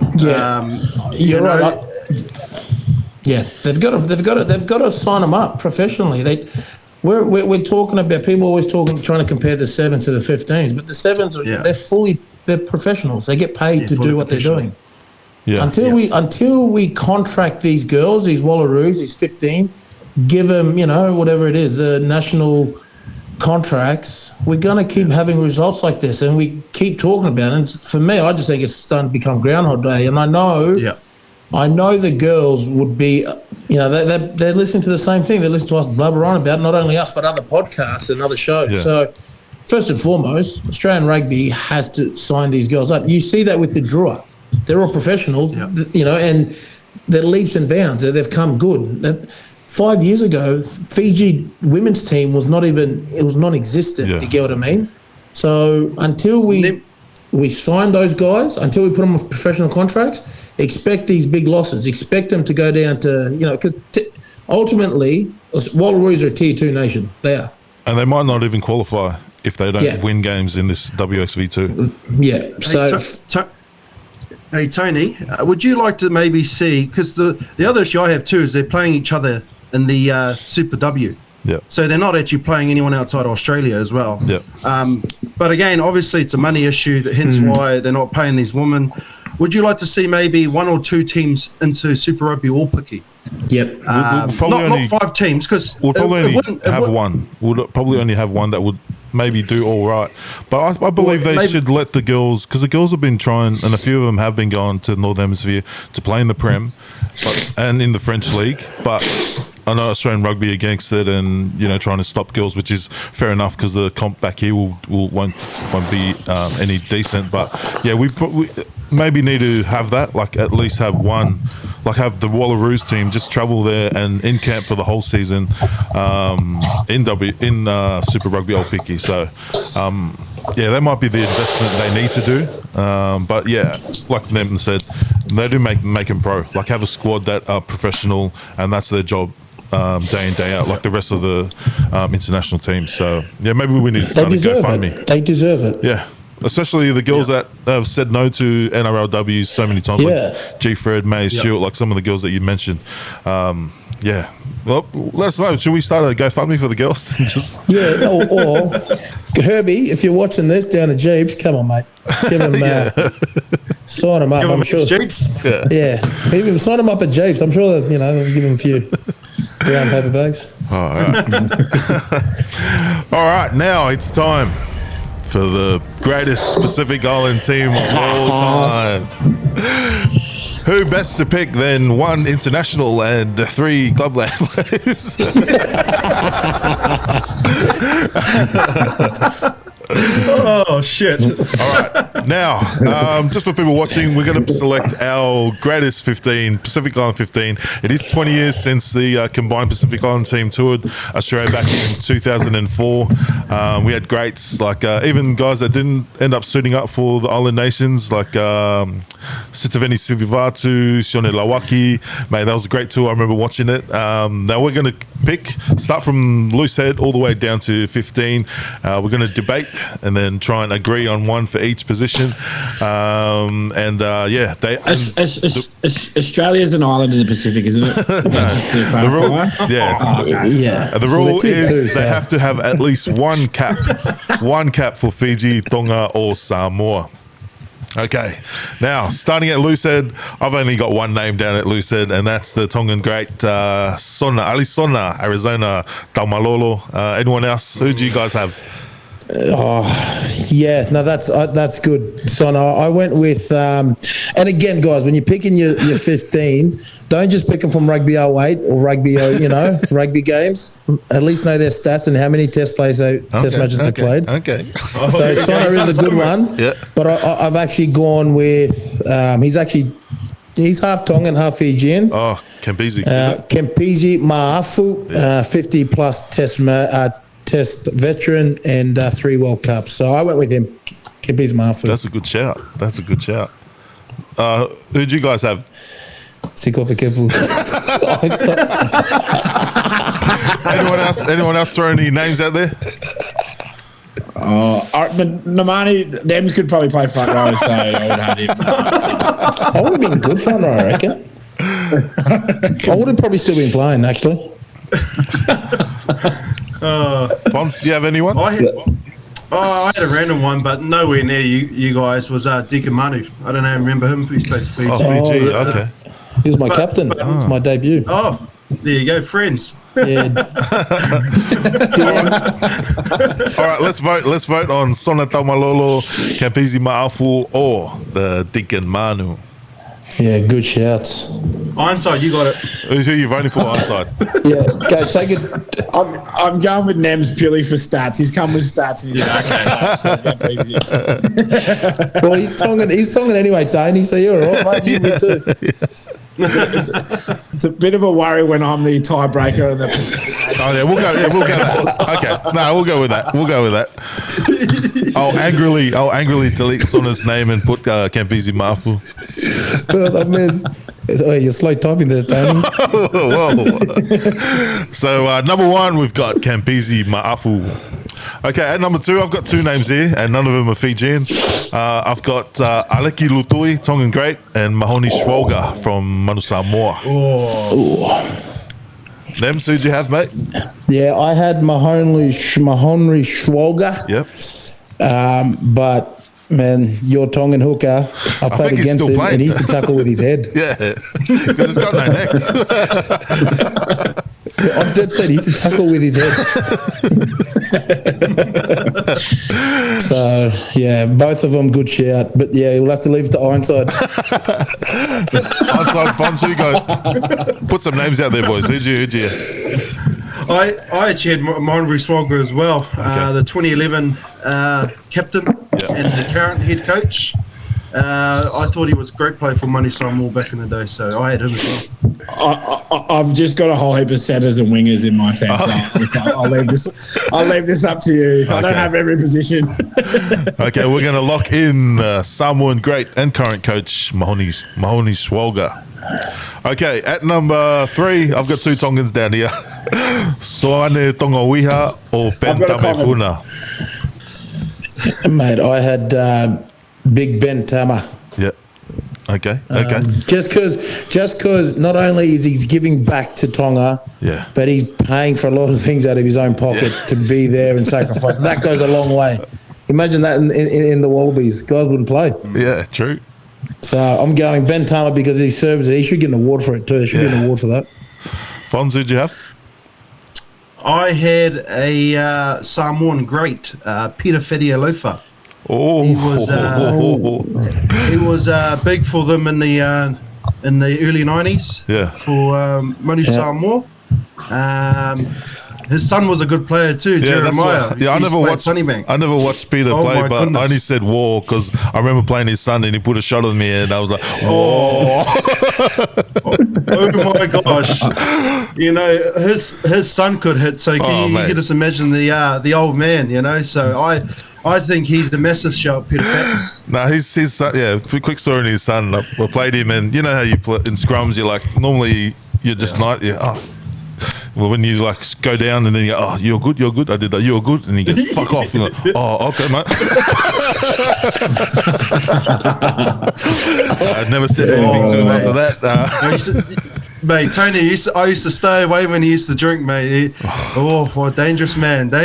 Speaker 5: right. They've got to sign them up professionally. We're talking about people always trying to compare the sevens to the 15s, but the sevens they're professionals. They get paid to do what they're doing. Until we contract these girls, these Wallaroos, these 15, give them whatever it is, the national contracts, we're going to keep having results like this, and we keep talking about it. And for me, I just think it's starting to become Groundhog Day, and I know the girls would be, they're listening to the same thing. They listen to us blabber on about, not only us, but other podcasts and other shows. So first and foremost, Australian rugby has to sign these girls up. You see that with the Drua. They're all professionals, and they're leaps and bounds. They've come good. 5 years ago, Fiji women's team was non-existent. You get what I mean? So until we sign those guys, until we put them on professional contracts, expect these big losses. Expect them to go down to, because ultimately, Wallaroos are a tier 2 nation. They are.
Speaker 1: And they might not even qualify if they don't win games in this WXV2.
Speaker 4: Hey, Tony, would you like to maybe see, because the other issue I have too is they're playing each other in the Super W. So they're not actually playing anyone outside Australia as well. But again, obviously it's a money issue, hence why they're not paying these women. Would you like to see maybe 1 or 2 teams into Super Rugby All-Picky?
Speaker 1: We'll
Speaker 4: not 5 teams, because
Speaker 1: we'll probably only have one. We'll probably only have one that would maybe do all right. But I believe they should let the girls, because the girls have been trying, and a few of them have been going to the Northern Hemisphere to play in the Prem and in the French League. But I know Australian rugby against it, and trying to stop girls, which is fair enough because the comp back here won't be any decent. But we maybe need to have that, like at least have one, like have the Wallaroos team just travel there and in camp for the whole season in Super Rugby All-Picky. So that might be the investment they need to do. But like Nemton said, they do make them pro. Like have a squad that are professional, and that's their job. Day in, day out, like the rest of the international teams. So maybe we need to start a GoFundMe.
Speaker 5: They deserve it.
Speaker 1: Especially the girls that have said no to NRLWs so many times, like G. Fred, May, Stewart, like some of the girls that you mentioned. Well, let us know. Should we start a GoFundMe for the girls?
Speaker 5: Or Herbie, if you're watching this down at Jeeps, come on, mate. Give them, sign them up. I'm sure.
Speaker 4: Jeeps?
Speaker 5: Even sign them up at Jeeps. I'm sure that they'll give them a few brown paper bags.
Speaker 1: All right. All right, now it's time for the greatest Pacific Island team of all time. Who best to pick than 1 international and 3 clubland players?
Speaker 4: Oh, shit.
Speaker 1: All right. Now, just for people watching, we're going to select our greatest 15, Pacific Island 15. It is 20 years since the combined Pacific Island team toured Australia back in 2004. We had greats, like even guys that didn't end up suiting up for the Island Nations, like Sitiveni Sivivatu, Sione Lawaki. Mate, that was a great tour. I remember watching it. Now we're going to start from loose head all the way down to 15. We're going to debate and then try and agree on one for each position.
Speaker 3: Australia's an island in the Pacific, isn't it? Is that just to clarify?
Speaker 1: The rule, yeah.
Speaker 3: Oh, okay.
Speaker 5: Yeah.
Speaker 1: The rule
Speaker 5: Well,
Speaker 1: is
Speaker 5: too,
Speaker 1: they have to have at least one cap for Fiji, Tonga, or Samoa. Okay, now starting at loose head, I've only got one name down at loose head, and that's the Tongan great Ali Sona, Arizona Taumalolo. Anyone else? Who do you guys have?
Speaker 5: That's good, Son. I went with, and again, guys, when you're picking your 15s, don't just pick them from Rugby 08 or Rugby, rugby games. At least know their stats and how many test matches they played.
Speaker 1: Okay.
Speaker 5: So Sona is a good one.
Speaker 1: Yeah.
Speaker 5: But I've actually gone with, he's half Tongan, half Fijian.
Speaker 1: Oh, Kempisi.
Speaker 5: Kempisi Maafu, 50-plus test veteran and 3 World Cups. So I went with him, Kempisi Maafu.
Speaker 1: That's a good shout. Who'd you guys have?
Speaker 5: Sikope Kepu.
Speaker 1: Anyone else throw any names out there?
Speaker 3: Namani Dems could probably play front row, so I would have him.
Speaker 5: I would have been a good front row, I reckon. I would have probably still been playing, actually.
Speaker 1: Fons, do you have anyone?
Speaker 4: I had a random one, but nowhere near you guys, was Deacon Manu. I don't know, remember him? He's played for Fiji.
Speaker 1: Fiji, okay.
Speaker 5: He was my captain, my debut.
Speaker 4: Oh, there you go, friends.
Speaker 5: Yeah.
Speaker 1: All right, let's vote on Sona Taumalolo, Kempisi Maafu, or the Deacon Manu.
Speaker 5: Yeah, good shouts.
Speaker 4: Ironside, you got it.
Speaker 1: Who are you voting for, Ironside?
Speaker 5: Yeah, go take it.
Speaker 3: I'm going with Nems purely for stats. He's come with stats and he's
Speaker 5: Well, he's Tongan anyway, Tony, so you're all right, mate. You me too.
Speaker 3: It's a bit of a worry when I'm the tiebreaker.
Speaker 1: We'll go. Okay, no, we'll go with that. I'll angrily delete Sona's name and put Kempisi Maafu.
Speaker 5: You're slow typing this, Tony.
Speaker 1: Whoa. So number 1, we've got Kempisi Maafu. Okay, at number 2, I've got 2 names here, and none of them are Fijian. I've got Aleki Lutui, Tongan great, and Mahoney Schwalger from Manu Samoa. Them, who do you have, mate?
Speaker 5: Yeah, I had Mahoney Schwalger.
Speaker 1: Yep.
Speaker 5: But man, your Tongan hooker, I played against him, and he used to tackle with his head.
Speaker 1: Yeah, because it's got no neck.
Speaker 5: I'm dead set. He used to tackle with his head. So, yeah, both of them good shout. But, yeah, you'll have to leave it to Ironside.
Speaker 1: Ironside, Fons, who you go? Put some names out there, boys. Who'd you?
Speaker 4: I actually had Monry Swogger as well, the 2011 captain and the current head coach. I thought he was a great player for Manu Samoa back in the day, so I had him as well.
Speaker 3: I've just got a whole heap of setters and wingers in my team, so I'll leave this up to you. Okay. I don't have every position.
Speaker 1: Okay, we're going to lock in Samoan great and current coach Mahoney Schwalger. Okay, at number 3, I've got 2 Tongans down here. Soane Tongawiha or Ben Tamefuna.
Speaker 5: Mate, I had Big Ben Tama.
Speaker 1: Yeah. Okay.
Speaker 5: Just because not only is he giving back to Tonga, but he's paying for a lot of things out of his own pocket to be there and sacrifice. And that goes a long way. Imagine that in the Wallabies. Guys wouldn't play.
Speaker 1: Yeah, true.
Speaker 5: So I'm going Ben Tama because he serves it. He should get an award for it too. He should get an award for that.
Speaker 1: Fons, who'd you have?
Speaker 4: I had a Samoan great, Peter Fedialofa.
Speaker 1: Oh,
Speaker 4: he was big for them in the early 90s.
Speaker 1: Yeah,
Speaker 4: for Manu Samoa. His son was a good player too, Jeremiah.
Speaker 1: I never watched Peter play, but
Speaker 4: goodness.
Speaker 1: I only said war because I remember playing his son and he put a shot on me and I was like,
Speaker 4: oh my gosh! You know, his son could hit. So you can just imagine the old man. You know, so I think he's the massive shot, Peter Fats.
Speaker 1: No, his son. Yeah, quick story on his son. I played him, and you know how you play in scrums. You're like normally you're just not. Well, when you like go down and then you go, oh, you're good. I did that. You're good, and you get fuck off. And like, oh, okay, mate. I never said anything to him after that.
Speaker 4: Mate, Tony, I used to stay away when he used to drink, mate. What dangerous man. Oh.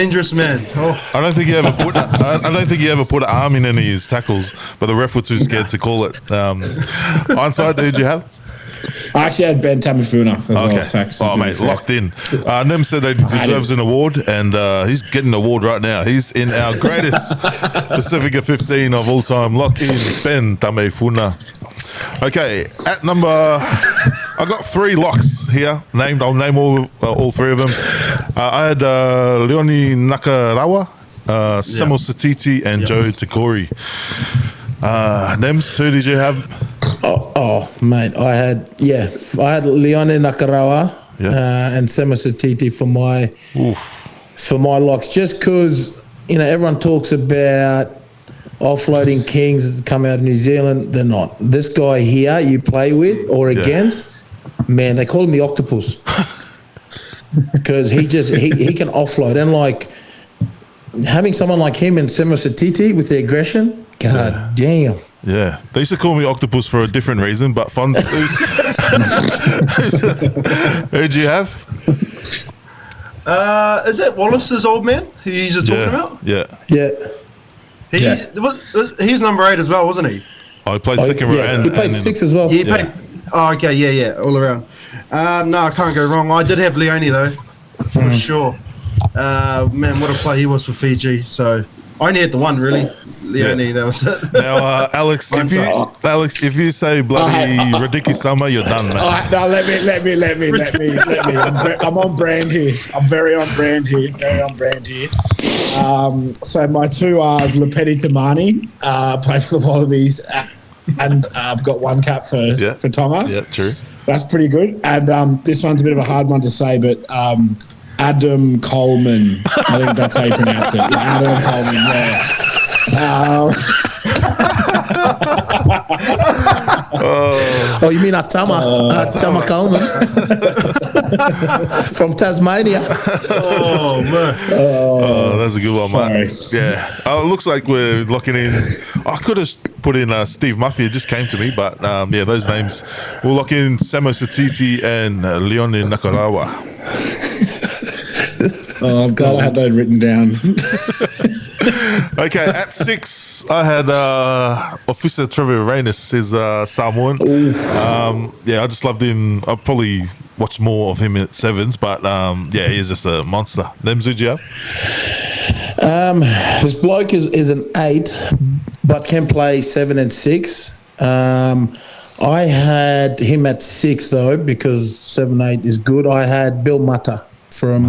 Speaker 1: I don't think he ever put an arm in any of his tackles, but the ref were too scared to call it. Onside, who'd you have?
Speaker 3: I actually had Ben Tamifuna as well.
Speaker 1: Oh, mate, locked in. Nem said that he deserves an award, and he's getting an award right now. He's in our greatest Pacifica 15 of all time. Lock in Ben Tamifuna. Okay, at number, I got 3 locks here named. I'll name all 3 of them. I had Leone Nakarawa, Samuel Satiti, and Joe Takori. Nems, who did you have?
Speaker 5: Oh, mate, I had Leone Nakarawa and Samuel Satiti for my locks, just because everyone talks about offloading kings that come out of New Zealand. They're not. This guy here you play with or against, man, they call him the octopus because he can offload, and like having someone like him and Samuel Satiti with the aggression, god damn.
Speaker 1: Yeah, they used to call me octopus for a different reason, but fun. Who'd you have?
Speaker 4: Is that Wallace's old man who you used to talking about?
Speaker 1: Yeah.
Speaker 4: He's number 8 as well, wasn't he?
Speaker 1: Oh, he played second row.
Speaker 5: Yeah, he played 6 as well.
Speaker 4: He played. Oh, okay, yeah, all around. No, I can't go wrong. I did have Leone though, for sure. Man, what a play he was for Fiji. So I only had the one really. Leone, that was it.
Speaker 1: Now, Alex, if you say bloody ridiculous summer, you're done, man.
Speaker 3: No, let me. I'm on brand here. I'm very on brand here. So my 2 R's, Lepeti Tamani, played for the Wallabies, and I've got 1 cap for Tonga. Yeah,
Speaker 1: true.
Speaker 3: That's pretty good. And this one's a bit of a hard one to say, but Adam Coleman, I think that's how you pronounce it. Yeah, Adam Coleman, yeah.
Speaker 5: Oh, you mean Atama Coleman from Tasmania?
Speaker 4: Oh man!
Speaker 1: Oh, that's a good one, man. Yeah. Oh, it looks like we're locking in. I could have put in Steve Muffy. It just came to me, but yeah, those names. We'll lock in Samuel Satiti and Leone Nakarawa.
Speaker 3: Oh, I'm glad I had that written down.
Speaker 1: Okay, at 6, I had Officer Trevor Reynes, his Samoan. Yeah, I just loved him. I'll probably watch more of him at 7s, but yeah, he's just a monster. Nems, who'd you have?
Speaker 5: This bloke is an 8, but can play 7 and 6. I had him at 6 though, because 7-8 is good. I had Bill Mata from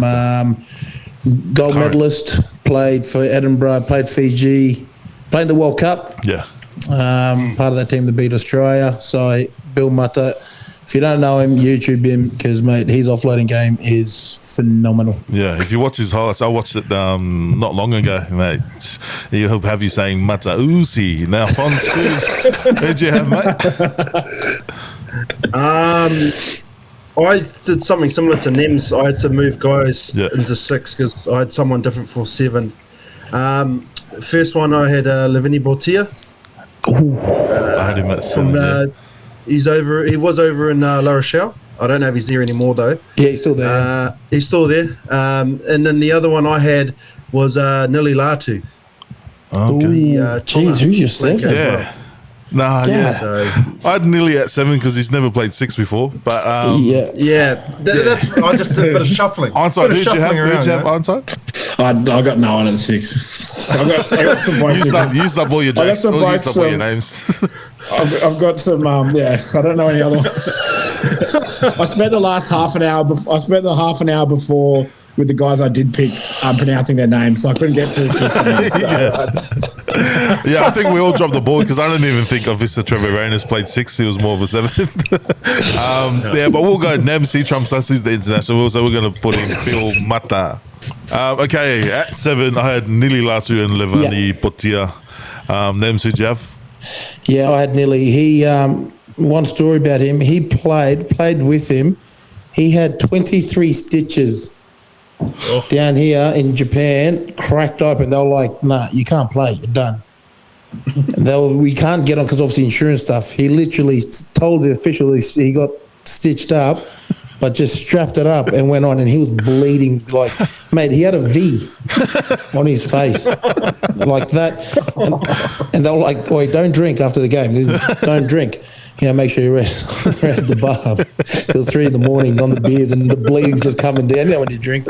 Speaker 5: gold medalist, played for Edinburgh, played Fiji, played the World Cup.
Speaker 1: Yeah.
Speaker 5: Part of that team that beat Australia. So Bill Mata, if you don't know him, YouTube him, because mate, his offloading game is phenomenal.
Speaker 1: Yeah, if you watch his highlights, I watched it not long ago, mate. He'll have you saying Mata Uzi. Now, Fons, who'd you have, mate?
Speaker 4: I did something similar to Nems. I had to move guys into 6 because I had someone different for 7. First one, I had Lavini Bortia.
Speaker 1: I had him at 7.
Speaker 4: He was over in La Rochelle. I don't know if he's there anymore though.
Speaker 5: Yeah, he's still there.
Speaker 4: He's still there. And then the other one I had was Nili Latu.
Speaker 1: Okay.
Speaker 5: Jeez, who just said that?
Speaker 1: Yeah. No,
Speaker 4: So,
Speaker 1: I had nearly at 7 because he's never played 6 before. But
Speaker 4: that's I just did a bit of shuffling.
Speaker 1: Onside, who'd you have onside?
Speaker 3: I got no one at 6. I got some blokes.
Speaker 1: Used up all your jokes. Used up all your names.
Speaker 3: I've got some. I don't know any other one. I spent the last half an hour before with the guys I did pick pronouncing their names, so I couldn't get to.
Speaker 1: Yeah, I think we all dropped the ball because I don't even think Officer Trevor Reynes played 6. He was more of a 7. Yeah, but we'll go Nems. He trumps us. He's the international, so we're going to put in Phil Mata. Okay, at 7, I had Nili Latu and Levani Potia. Nems, who'd you have?
Speaker 5: Yeah, I had Nili. He one story about him. He played with him. He had 23 stitches down here in Japan, cracked open. They were like, nah, you can't play. You're done. We can't get on because obviously insurance stuff. He literally told the official he got stitched up, but just strapped it up and went on, and he was bleeding. Like, mate, he had a V on his face like that. And they were like, "Oi, don't drink after the game. Don't drink. Make sure you rest at the bar till 3 a.m. on the beers, and the bleeding's just coming down when you drink."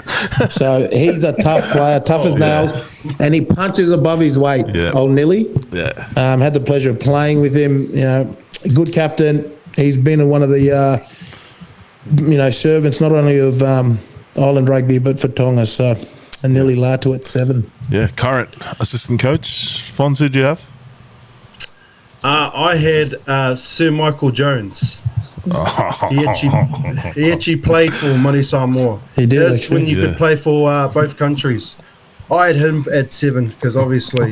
Speaker 5: So he's a tough player, tough as nails, and he punches above his weight.
Speaker 1: Yeah.
Speaker 5: Old Nilly.
Speaker 1: Yeah.
Speaker 5: Had the pleasure of playing with him. Good captain. He's been one of the servants not only of Island Rugby but for Tonga. So a Nilly Latu at 7.
Speaker 1: Yeah. Current assistant coach, Fons, who do you have?
Speaker 4: I had Sir Michael Jones. He actually played for Mani Samoa.
Speaker 5: He did.
Speaker 4: That's when you could play for both countries. I had him at 7 because obviously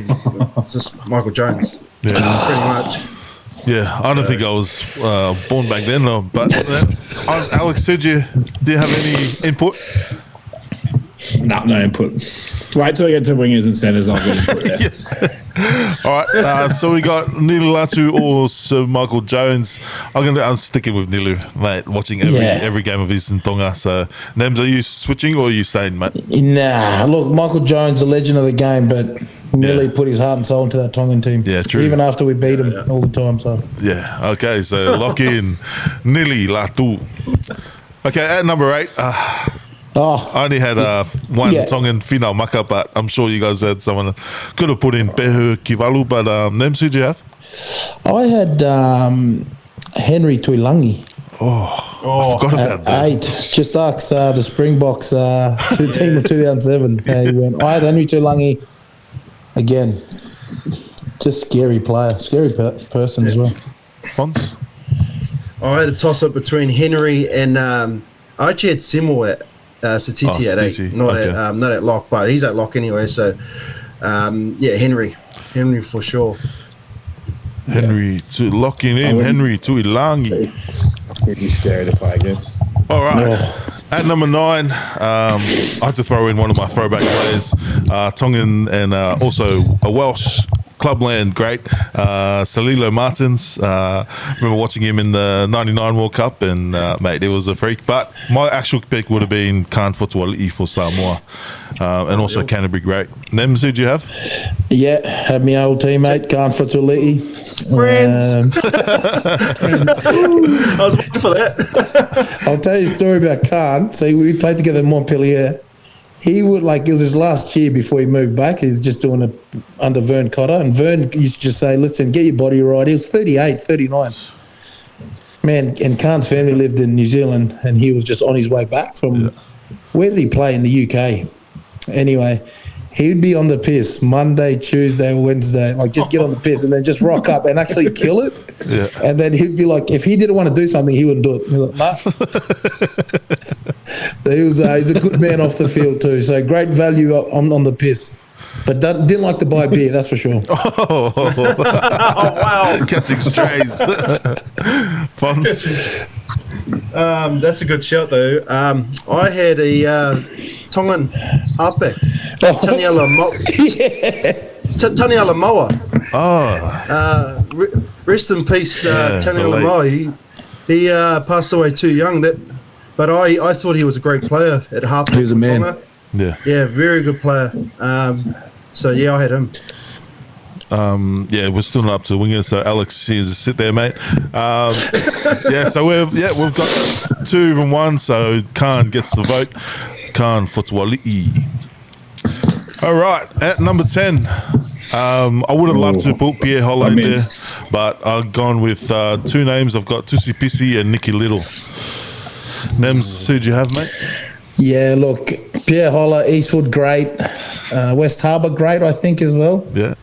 Speaker 4: it's just Michael Jones.
Speaker 1: Yeah.
Speaker 4: Pretty much.
Speaker 1: Yeah, I don't think I was born back then, though. But Alex, do you have any input?
Speaker 3: No input. Wait till I get to wingers and centres. I'll get input there.
Speaker 1: All right, so we got Nilu Latu or Sir Michael Jones. I'm sticking with Nilu, mate. Watching every game of his in Tonga. So, Nems, are you switching or are you staying, mate?
Speaker 5: Nah, look, Michael Jones, a legend of the game, but Nilly put his heart and soul into that Tongan team.
Speaker 1: Yeah, true.
Speaker 5: Even after we beat him all the time. So
Speaker 1: yeah, okay. So lock in Nilu Latu. Okay, at number 8. I only had one Tongan final maka, but I'm sure you guys had someone could have put in Pehu Kivalu, but Nems, who do you have?
Speaker 5: I had Henry Tuilangi.
Speaker 1: I forgot about that.
Speaker 5: 8. Just ask the Springboks team of 2007. He went. I had Henry Tuilangi again. Just scary player, scary person as well.
Speaker 1: Fons?
Speaker 4: I had a toss up between Henry and I actually had Simo at Satiti at 8, not at lock, but he's at lock anyway. So Henry for sure.
Speaker 1: Henry to locking in. Henry to Ilangi.
Speaker 3: Pretty scary to play against.
Speaker 1: All right. At number 9, I had to throw in one of my throwback players, Tongan and also a Welsh clubland great, Salilo Martins. Remember watching him in the 99 World Cup, and mate, it was a freak. But my actual pick would have been Khan Fotuali'i for Samoa, and also Canterbury great. Nems, who do you have?
Speaker 5: Yeah, had my old teammate Khan Fotuali'i.
Speaker 4: Friends. I was waiting for that.
Speaker 5: I'll tell you a story about Khan. So we played together in Montpellier. He would, it was his last year before he moved back. He was just doing it under Vern Cotter. And Vern used to just say, listen, get your body right. He was 38, 39. Man, and Khan's family lived in New Zealand, and he was just on his way back from, where did he play? In the UK. Anyway, he'd be on the piss Monday, Tuesday, Wednesday, just get on the piss and then just rock up and actually kill it.
Speaker 1: Yeah.
Speaker 5: And then he'd be like, if he didn't want to do something, he wouldn't do it. He was like, nah. So he's a good man off the field too. So great value on the piss. But didn't like to buy beer, that's for sure.
Speaker 1: Oh wow. Catching strays. Fun.
Speaker 4: That's a good shout though. I had a Tongan Ape, Taniela Moa. Rest in peace, Taniela Moa. He passed away too young. But I thought he was a great player at half.
Speaker 5: He was a man.
Speaker 4: Tonga.
Speaker 1: Yeah,
Speaker 4: very good player. So I had him.
Speaker 1: We're still not up to the wingers, so Alex, just sit there, mate. So we've got 2 and 1, so Khan gets the vote. Khan Fotuali'i. All right, at number 10, I would have loved to put Pierre Holla in there, but I've gone with 2 names. I've got Tusi Pisi and Nicky Little. Nems, who do you have, mate?
Speaker 5: Yeah, look, Pierre Holla, Eastwood great, West Harbour great, I think, as well.
Speaker 1: Yeah.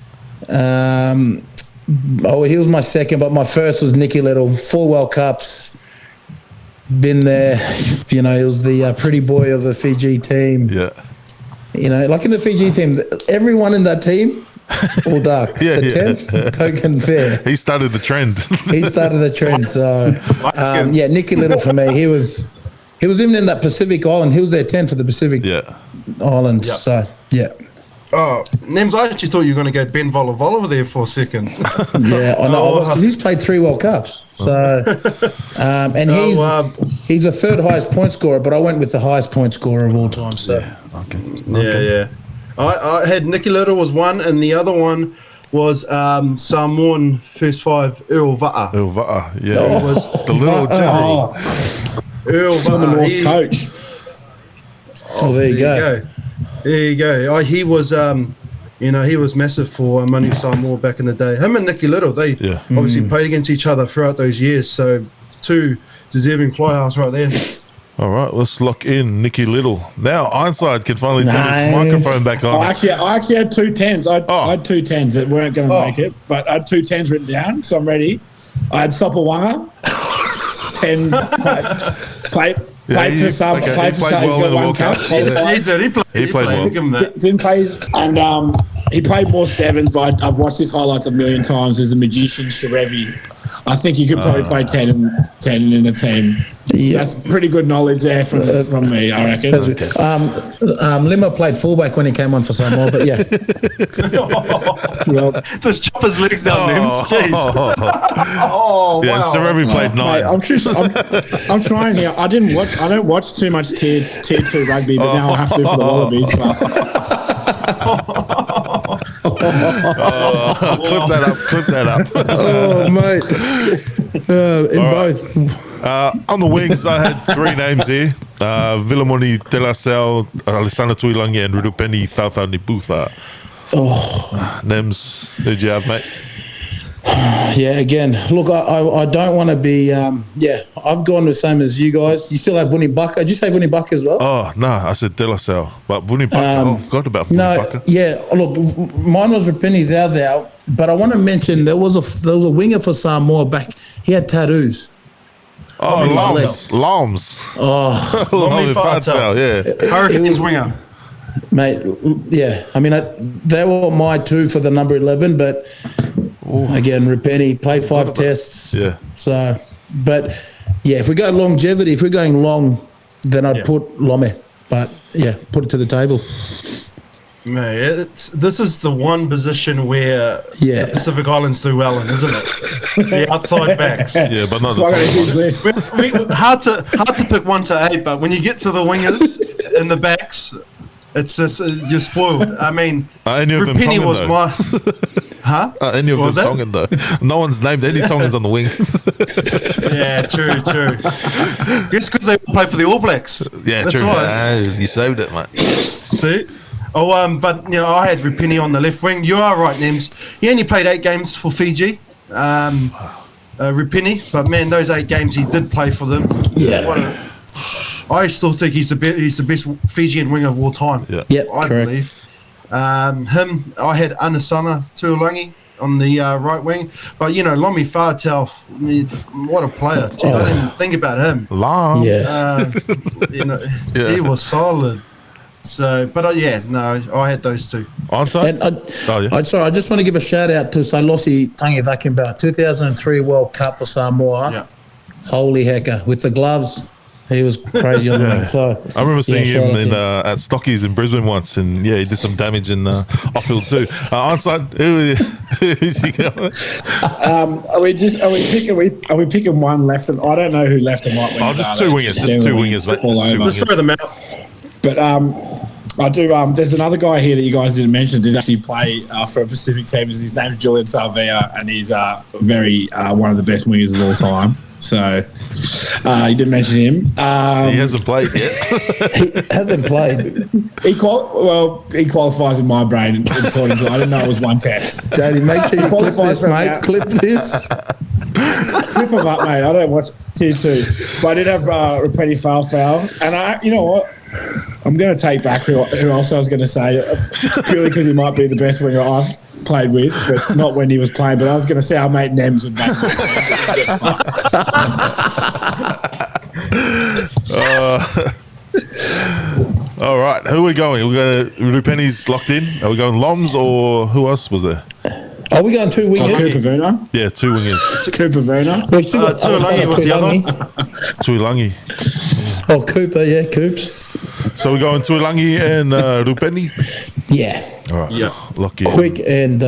Speaker 5: He was my second, but my first was Nicky Little. 4 World Cups, been there. He was the pretty boy of the Fiji team.
Speaker 1: Yeah.
Speaker 5: In the Fiji team, everyone in that team, all dark. The 10, token fair.
Speaker 1: He started the trend.
Speaker 5: So, Nicky Little for me, he was He was even in that Pacific Island. He was there 10 for the Pacific Islands.
Speaker 4: Yep.
Speaker 5: So, yeah.
Speaker 4: Oh, Nems, I actually thought you were going to go Ben Volavola there for a second.
Speaker 5: Yeah, I know. Because he's played 3 World Cups. So, and he's the 3rd highest point scorer, but I went with the highest point scorer of all time. So,
Speaker 4: Yeah. I had Nicky Little was one, and the other one was Samoan first 5 Earl Va'a.
Speaker 1: Earl Va'a, yeah. He was the little Jimmy.
Speaker 4: Earl
Speaker 3: Former
Speaker 4: Va'a.
Speaker 3: North coach.
Speaker 5: Oh, there you go.
Speaker 4: There you go. He was, he was massive for Manu Samoa back in the day. Him and Nicky Little, they obviously played against each other throughout those years. So 2 deserving fly halves right there.
Speaker 1: All right, let's lock in Nicky Little. Now Ironside can finally turn his microphone back on.
Speaker 3: I actually had 2 10s. I had 2 10s that weren't going to make it, but I had 2 10s written down, so I'm ready. I had Sopawanga, 10 played for some.
Speaker 1: Okay.
Speaker 3: Played for some.
Speaker 1: Well in the World Cup.
Speaker 4: He played well.
Speaker 3: Didn't play, and he played more 7s, but I've watched his highlights a million times. There's a magician, Sherevi. I think he could probably play 10 in a team. Yeah. That's pretty good knowledge there from me, I reckon.
Speaker 5: Lima played fullback when he came on for Samoa, but yeah.
Speaker 3: Well,
Speaker 4: this chopper's legs down, Nems. Jeez.
Speaker 1: Wow. Sherevi played 9.
Speaker 3: Mate, I'm trying here. I don't watch too much tier 2 rugby, but now I have to for the Wallabies.
Speaker 1: Clip that up.
Speaker 5: Oh, mate. Both.
Speaker 1: On the wings, I had 3 names here. Vilamoni Telasel, Alessandro Tuilangi, and Rudupeni Thauthauniputha. Nems, who'd you have, mate?
Speaker 5: Yeah, again, look, I don't want to be, I've gone the same as you guys. You still have Vuni Buck. Did you say Vuni Buck as well?
Speaker 1: Oh, no, I said Telasel. But Vuni Buck, I forgot about Vuni Buck.
Speaker 5: Yeah, look, mine was Rapini Thou, but I want to mention there was a winger for Samoa back. He had tattoos.
Speaker 1: Oh, Loms.
Speaker 5: Oh,
Speaker 1: Lomi Fatal, yeah.
Speaker 4: Hurricanes winger.
Speaker 5: Mate, yeah. I mean, they were my 2 for the number 11, but again, Rapini played 5 tests.
Speaker 1: Yeah.
Speaker 5: So, but yeah, if we go longevity, if we're going long, then I'd put Lome. But yeah, put it to the table.
Speaker 4: Mate, this is the one position where the Pacific Islands do well in, isn't it? The outside backs.
Speaker 1: Yeah, but not the
Speaker 4: top. Hard to pick 1 to 8, but when you get to the wingers and the backs, it's just you're spoiled. I mean, Rupini was my. Huh?
Speaker 1: Any of them Tongan though. No one's named any Tongans on the wing.
Speaker 4: Yeah, true. Just because they play for the All Blacks.
Speaker 1: Yeah,
Speaker 4: that's
Speaker 1: true.
Speaker 4: Right.
Speaker 1: You saved it, mate.
Speaker 4: See? Oh, but I had Rupini on the left wing. You are right, Nems. He only played 8 games for Fiji. Rupini, but man, those 8 games he did play for them.
Speaker 5: Yeah.
Speaker 4: I still think he's the best Fijian winger of all time.
Speaker 1: Yeah,
Speaker 4: I believe. Him, I had Anasana Tuolangi on the right wing, but Lomi Fatal, what a player! Gee, I didn't think about him.
Speaker 1: Long,
Speaker 4: he was solid. So, but I had those 2.
Speaker 1: Onside?
Speaker 5: Sorry, I just want to give a shout out to Sailosi Tangivakimba, 2003 World Cup for Samoa.
Speaker 4: Yeah.
Speaker 5: Holy hecker, with the gloves. He was crazy on the wing. So
Speaker 1: I remember seeing him at Stockies in Brisbane once, and he did some damage in off field too. Onside, who's he going?
Speaker 3: Are we picking one left? And I don't know who left and right wing.
Speaker 1: Just 2 wingers. Just 2 wingers.
Speaker 4: Let's throw them out.
Speaker 3: But I do. There's another guy here that you guys didn't mention. Did actually play for a Pacific team. His name's Julian Salvia, and he's very one of the best wingers of all time. So you didn't mention him.
Speaker 1: He hasn't played yet.
Speaker 5: He hasn't played.
Speaker 3: He qualifies in my brain according to. I didn't know it was 1 test.
Speaker 5: Daddy, make sure you clip this, mate. Clip this.
Speaker 3: Clip him up, mate. I don't watch tier 2, but I did have Rapini Foul, and you know what? I'm going to take back who else I was going to say, purely because he might be the best winger I've played with, but not when he was playing. But I was going to say our mate Nems would back.
Speaker 1: All right, who are we going? We're going to Rupeni's locked in. Are we going Loms or who else was there?
Speaker 5: Are we going 2 wingers?
Speaker 3: Cooper Verna?
Speaker 1: Yeah, 2 wingers.
Speaker 3: Cooper Verna.
Speaker 5: We still got
Speaker 4: Tuilangi was the other one.
Speaker 1: Tuilangi.
Speaker 5: Oh, Cooper, yeah, Coops.
Speaker 1: So we're going Tuilangi and Rupeni.
Speaker 5: Yeah.
Speaker 1: All right.
Speaker 4: Yeah.
Speaker 1: Lucky.
Speaker 5: Quick and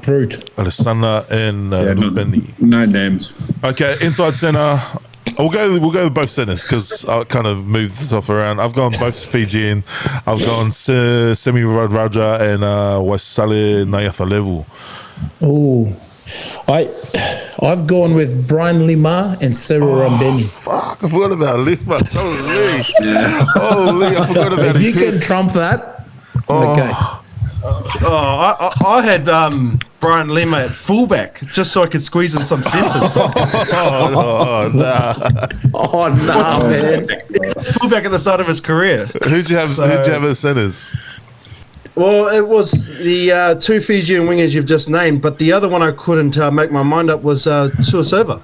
Speaker 5: brute.
Speaker 1: Alessandra and Rupeni.
Speaker 3: No names.
Speaker 1: Okay, inside centre. We'll go with both centres because I kind of moved this off around. I've gone both Fijian. I've gone Semi Raja and Waisale Nayafalevu.
Speaker 5: Oh, I've gone with Brian Lima and Sarah Rambeni.
Speaker 1: Fuck, I forgot about Lima. Holy, I forgot about
Speaker 5: If
Speaker 1: his
Speaker 5: you can
Speaker 1: hits.
Speaker 5: trump that, okay.
Speaker 4: I had Brian Lima at fullback just so I could squeeze in some centres.
Speaker 1: Nah.
Speaker 5: Oh no, man.
Speaker 4: Fullback at the start of his career.
Speaker 1: Who'd you have as centres?
Speaker 4: Well, it was the two Fijian wingers you've just named, but the other one I couldn't make my mind up was Suasova.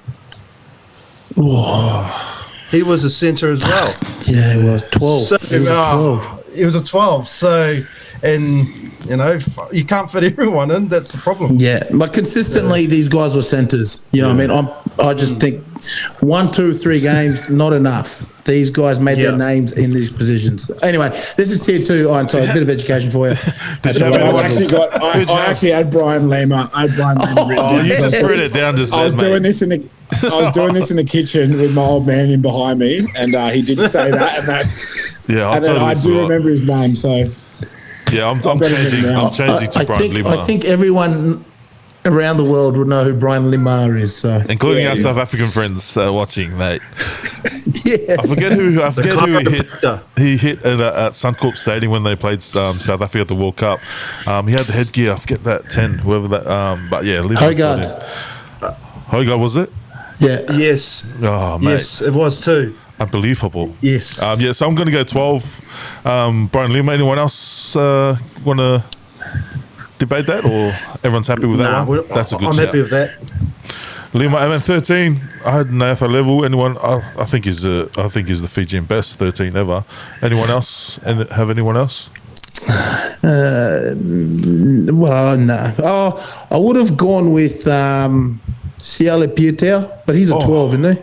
Speaker 4: He was a centre as well.
Speaker 5: Yeah, it was 12.
Speaker 4: So,
Speaker 5: It was a 12.
Speaker 4: It was a 12. So, and you know, you can't fit everyone in. That's the problem.
Speaker 5: Yeah, but consistently these guys were centres. You know what I mean? I just think 1, 2, 3 games, not enough. These guys made their names in these positions. Anyway, this is tier 2. So a bit of education for you.
Speaker 3: I actually had Brian Lima. I had Brian Lima written down.
Speaker 1: You just wrote it down just
Speaker 3: I was
Speaker 1: then,
Speaker 3: doing
Speaker 1: mate.
Speaker 3: this in the kitchen with my old man in behind me, and he didn't say that, and that.
Speaker 1: Yeah,
Speaker 3: And then I do remember his name. So
Speaker 1: Yeah, I'm
Speaker 3: better than
Speaker 1: changing.
Speaker 3: now.
Speaker 1: I'm changing to Brian Lima,
Speaker 5: I think everyone around the world would know who Brian Lima is. So
Speaker 1: including our South African friends watching, mate.
Speaker 5: yeah,
Speaker 1: I forget who he hit.
Speaker 4: chiropractor.
Speaker 1: He hit at Suncorp Stadium when they played South Africa at the World Cup. He had the headgear. I forget that 10, whoever that. But yeah,
Speaker 5: Hogard.
Speaker 1: Hogard, was it?
Speaker 5: Yeah.
Speaker 4: Yes.
Speaker 1: Oh, mate.
Speaker 4: Yes, it was too.
Speaker 1: Unbelievable.
Speaker 4: Yes.
Speaker 1: Yeah, so I'm going to go 12. Brian Lima, anyone else want to debate that, or everyone's happy with that one? That's a good
Speaker 4: I'm
Speaker 1: shout.
Speaker 4: happy with that.
Speaker 1: Lima, and then 13. I had Nathan level. Anyone? I think he's the Fijian best 13 ever. Anyone else? And have anyone else?
Speaker 5: Well, no. Oh, I would have gone with Siale Pieter, but he's a 12, isn't he?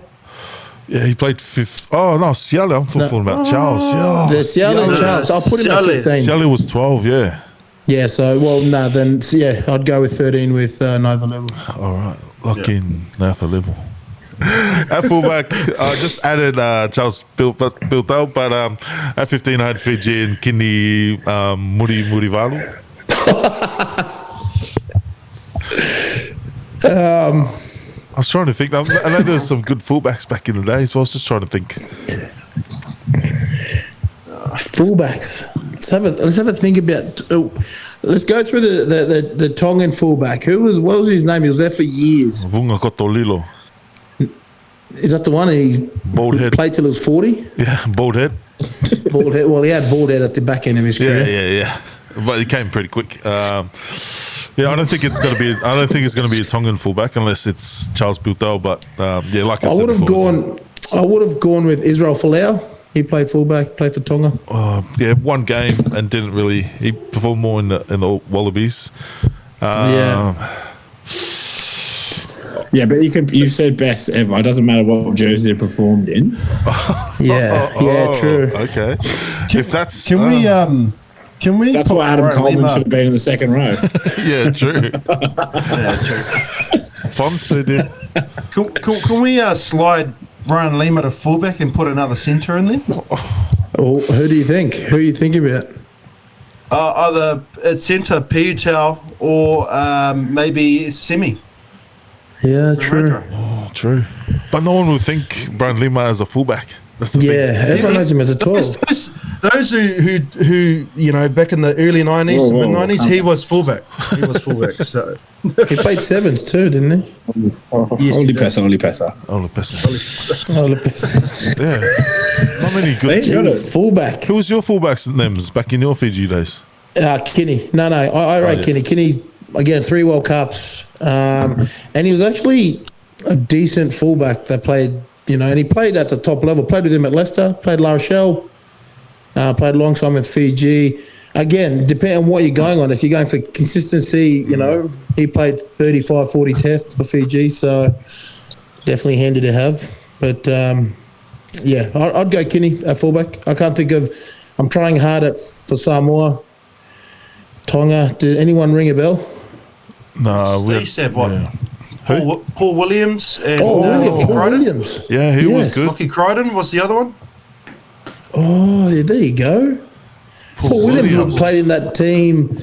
Speaker 1: Yeah, he played fifth. Oh no, Siale. I'm talking about Charles. Yeah,
Speaker 5: There's Siale and Charles. I'll put him at 15.
Speaker 1: Siale was 12. Yeah.
Speaker 5: Yeah, so, well, no, then, yeah, I'd go with 13 with Nova Level.
Speaker 1: All right, lock in Nathan level. At fullback, I just added Charles built out, but at 15 I had Fiji and Kini Murivalu. I was trying to think. I know there's some good fullbacks back in the day, so I was just trying to think.
Speaker 5: Fullbacks. Let's have a think about. Let's go through the Tongan fullback. What was his name? He was there for years.
Speaker 1: Vunga Kotolilo.
Speaker 5: Is that the one? He
Speaker 1: Bald head.
Speaker 5: played till he was 40.
Speaker 1: Yeah, bald head.
Speaker 5: Bald head. Well, he had bald head at the back end of his career.
Speaker 1: Yeah. But he came pretty quick. Yeah, I don't think it's going to be. I don't think it's going to be a Tongan fullback unless it's Charles Biltell. But yeah, like I said,
Speaker 5: would have gone. I would have gone with Israel Folau. He played fullback, played for Tonga.
Speaker 1: Yeah, one game and didn't really. He performed more in the Wallabies.
Speaker 3: yeah, but you said best ever. It doesn't matter what jersey they performed in.
Speaker 5: Yeah, true.
Speaker 1: Okay, if that's
Speaker 4: Can we?
Speaker 3: That's why Adam Coleman should have been in the second row.
Speaker 1: yeah, true. Fonsu did.
Speaker 4: Can we slide Brian Lima to fullback and put another centre in there?
Speaker 5: Oh, who do you think? Who are you thinking about?
Speaker 4: Either at centre Piutau or maybe Semi.
Speaker 5: Yeah, true.
Speaker 1: Oh, true. But no one would think Brian Lima as a fullback. That's the thing.
Speaker 5: Everyone knows him as a 12.
Speaker 4: Those who you know back in the early 90s, mid 90s, he was fullback. So
Speaker 5: He played sevens too, didn't he?
Speaker 4: Yes,
Speaker 3: Only
Speaker 4: he did.
Speaker 3: Pesa.
Speaker 1: Yeah. Not many good.
Speaker 5: Jeez, fullback.
Speaker 1: Who was your fullbacks names back in your Fiji days?
Speaker 5: Kinney. No, I rate Kinney. Kinney, again, 3 World Cups. And he was actually a decent fullback that played, and he played at the top level. Played with him at Leicester, played La Rochelle, played alongside with Fiji. Again, depending on what you're going on. If you're going for consistency, he played 35, 40 tests for Fiji, so definitely handy to have. But Yeah, I'd go Kinney at fullback. I can't think of. I'm trying hard for Samoa, Tonga. Did anyone ring a bell?
Speaker 1: No,
Speaker 4: They used to have what?
Speaker 1: Yeah.
Speaker 4: Paul Williams and
Speaker 5: Paul
Speaker 4: Crichton.
Speaker 5: Williams.
Speaker 1: Yeah, he was good.
Speaker 4: Lockie Crichton was the other one.
Speaker 5: Oh, yeah, there you go. Paul Williams played in that team.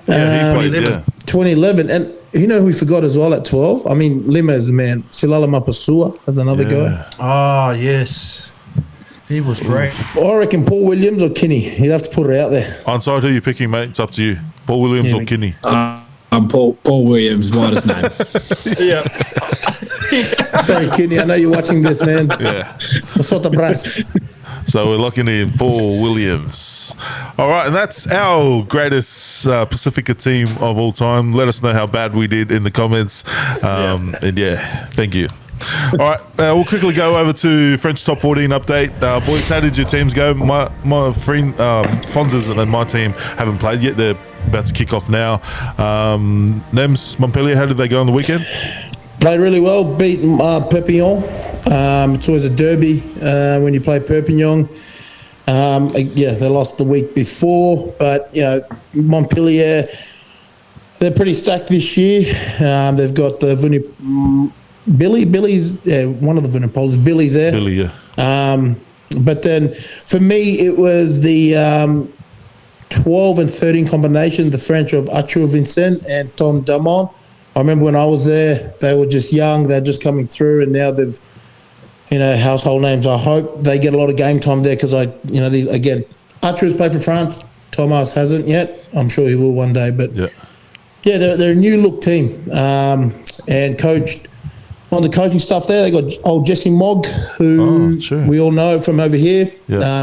Speaker 1: Yeah, he played.
Speaker 5: 2011, and you know who we forgot as well at 12? I mean, Lima is the man. Silala Mapasua is another guy.
Speaker 4: Ah, yes. He was great.
Speaker 5: I reckon Paul Williams or Kinney. You'd have to put it out there.
Speaker 1: Onside, who are you picking, mate? It's up to you. Paul Williams or Kinney?
Speaker 3: I'm Paul Williams, what his name.
Speaker 4: Yeah.
Speaker 5: Sorry, Kinney, I know you're watching this, man.
Speaker 1: Yeah.
Speaker 5: What's the brass?
Speaker 1: So we're locking in Paul Williams. All right, and that's our greatest Pacifica team of all time. Let us know how bad we did in the comments. And yeah, thank you. All right, we'll quickly go over to French Top 14 update. Boys, how did your teams go? My friend Fonz's and my team haven't played yet. They're about to kick off now. Nems, Montpellier, how did they go on the weekend?
Speaker 5: Played really well, beat Perpignan. It's always a derby when you play Perpignan. They lost the week before, but, you know, Montpellier, they're pretty stacked this year. They've got the Billy's one of the Vunipolas. Billy's there.
Speaker 1: Billy, yeah.
Speaker 5: But then for me, it was the 12 and 13 combination, the French of Arthur Vincent and Tom Damon. I remember when I was there, they were just young, they're just coming through, and now they've, you know, household names. I hope they get a lot of game time there because Arthur has played for France. Thomas hasn't yet. I'm sure he will one day. But they're a new look team, and coached on the coaching stuff there. They got old Jesse Mogg, who we all know from over here,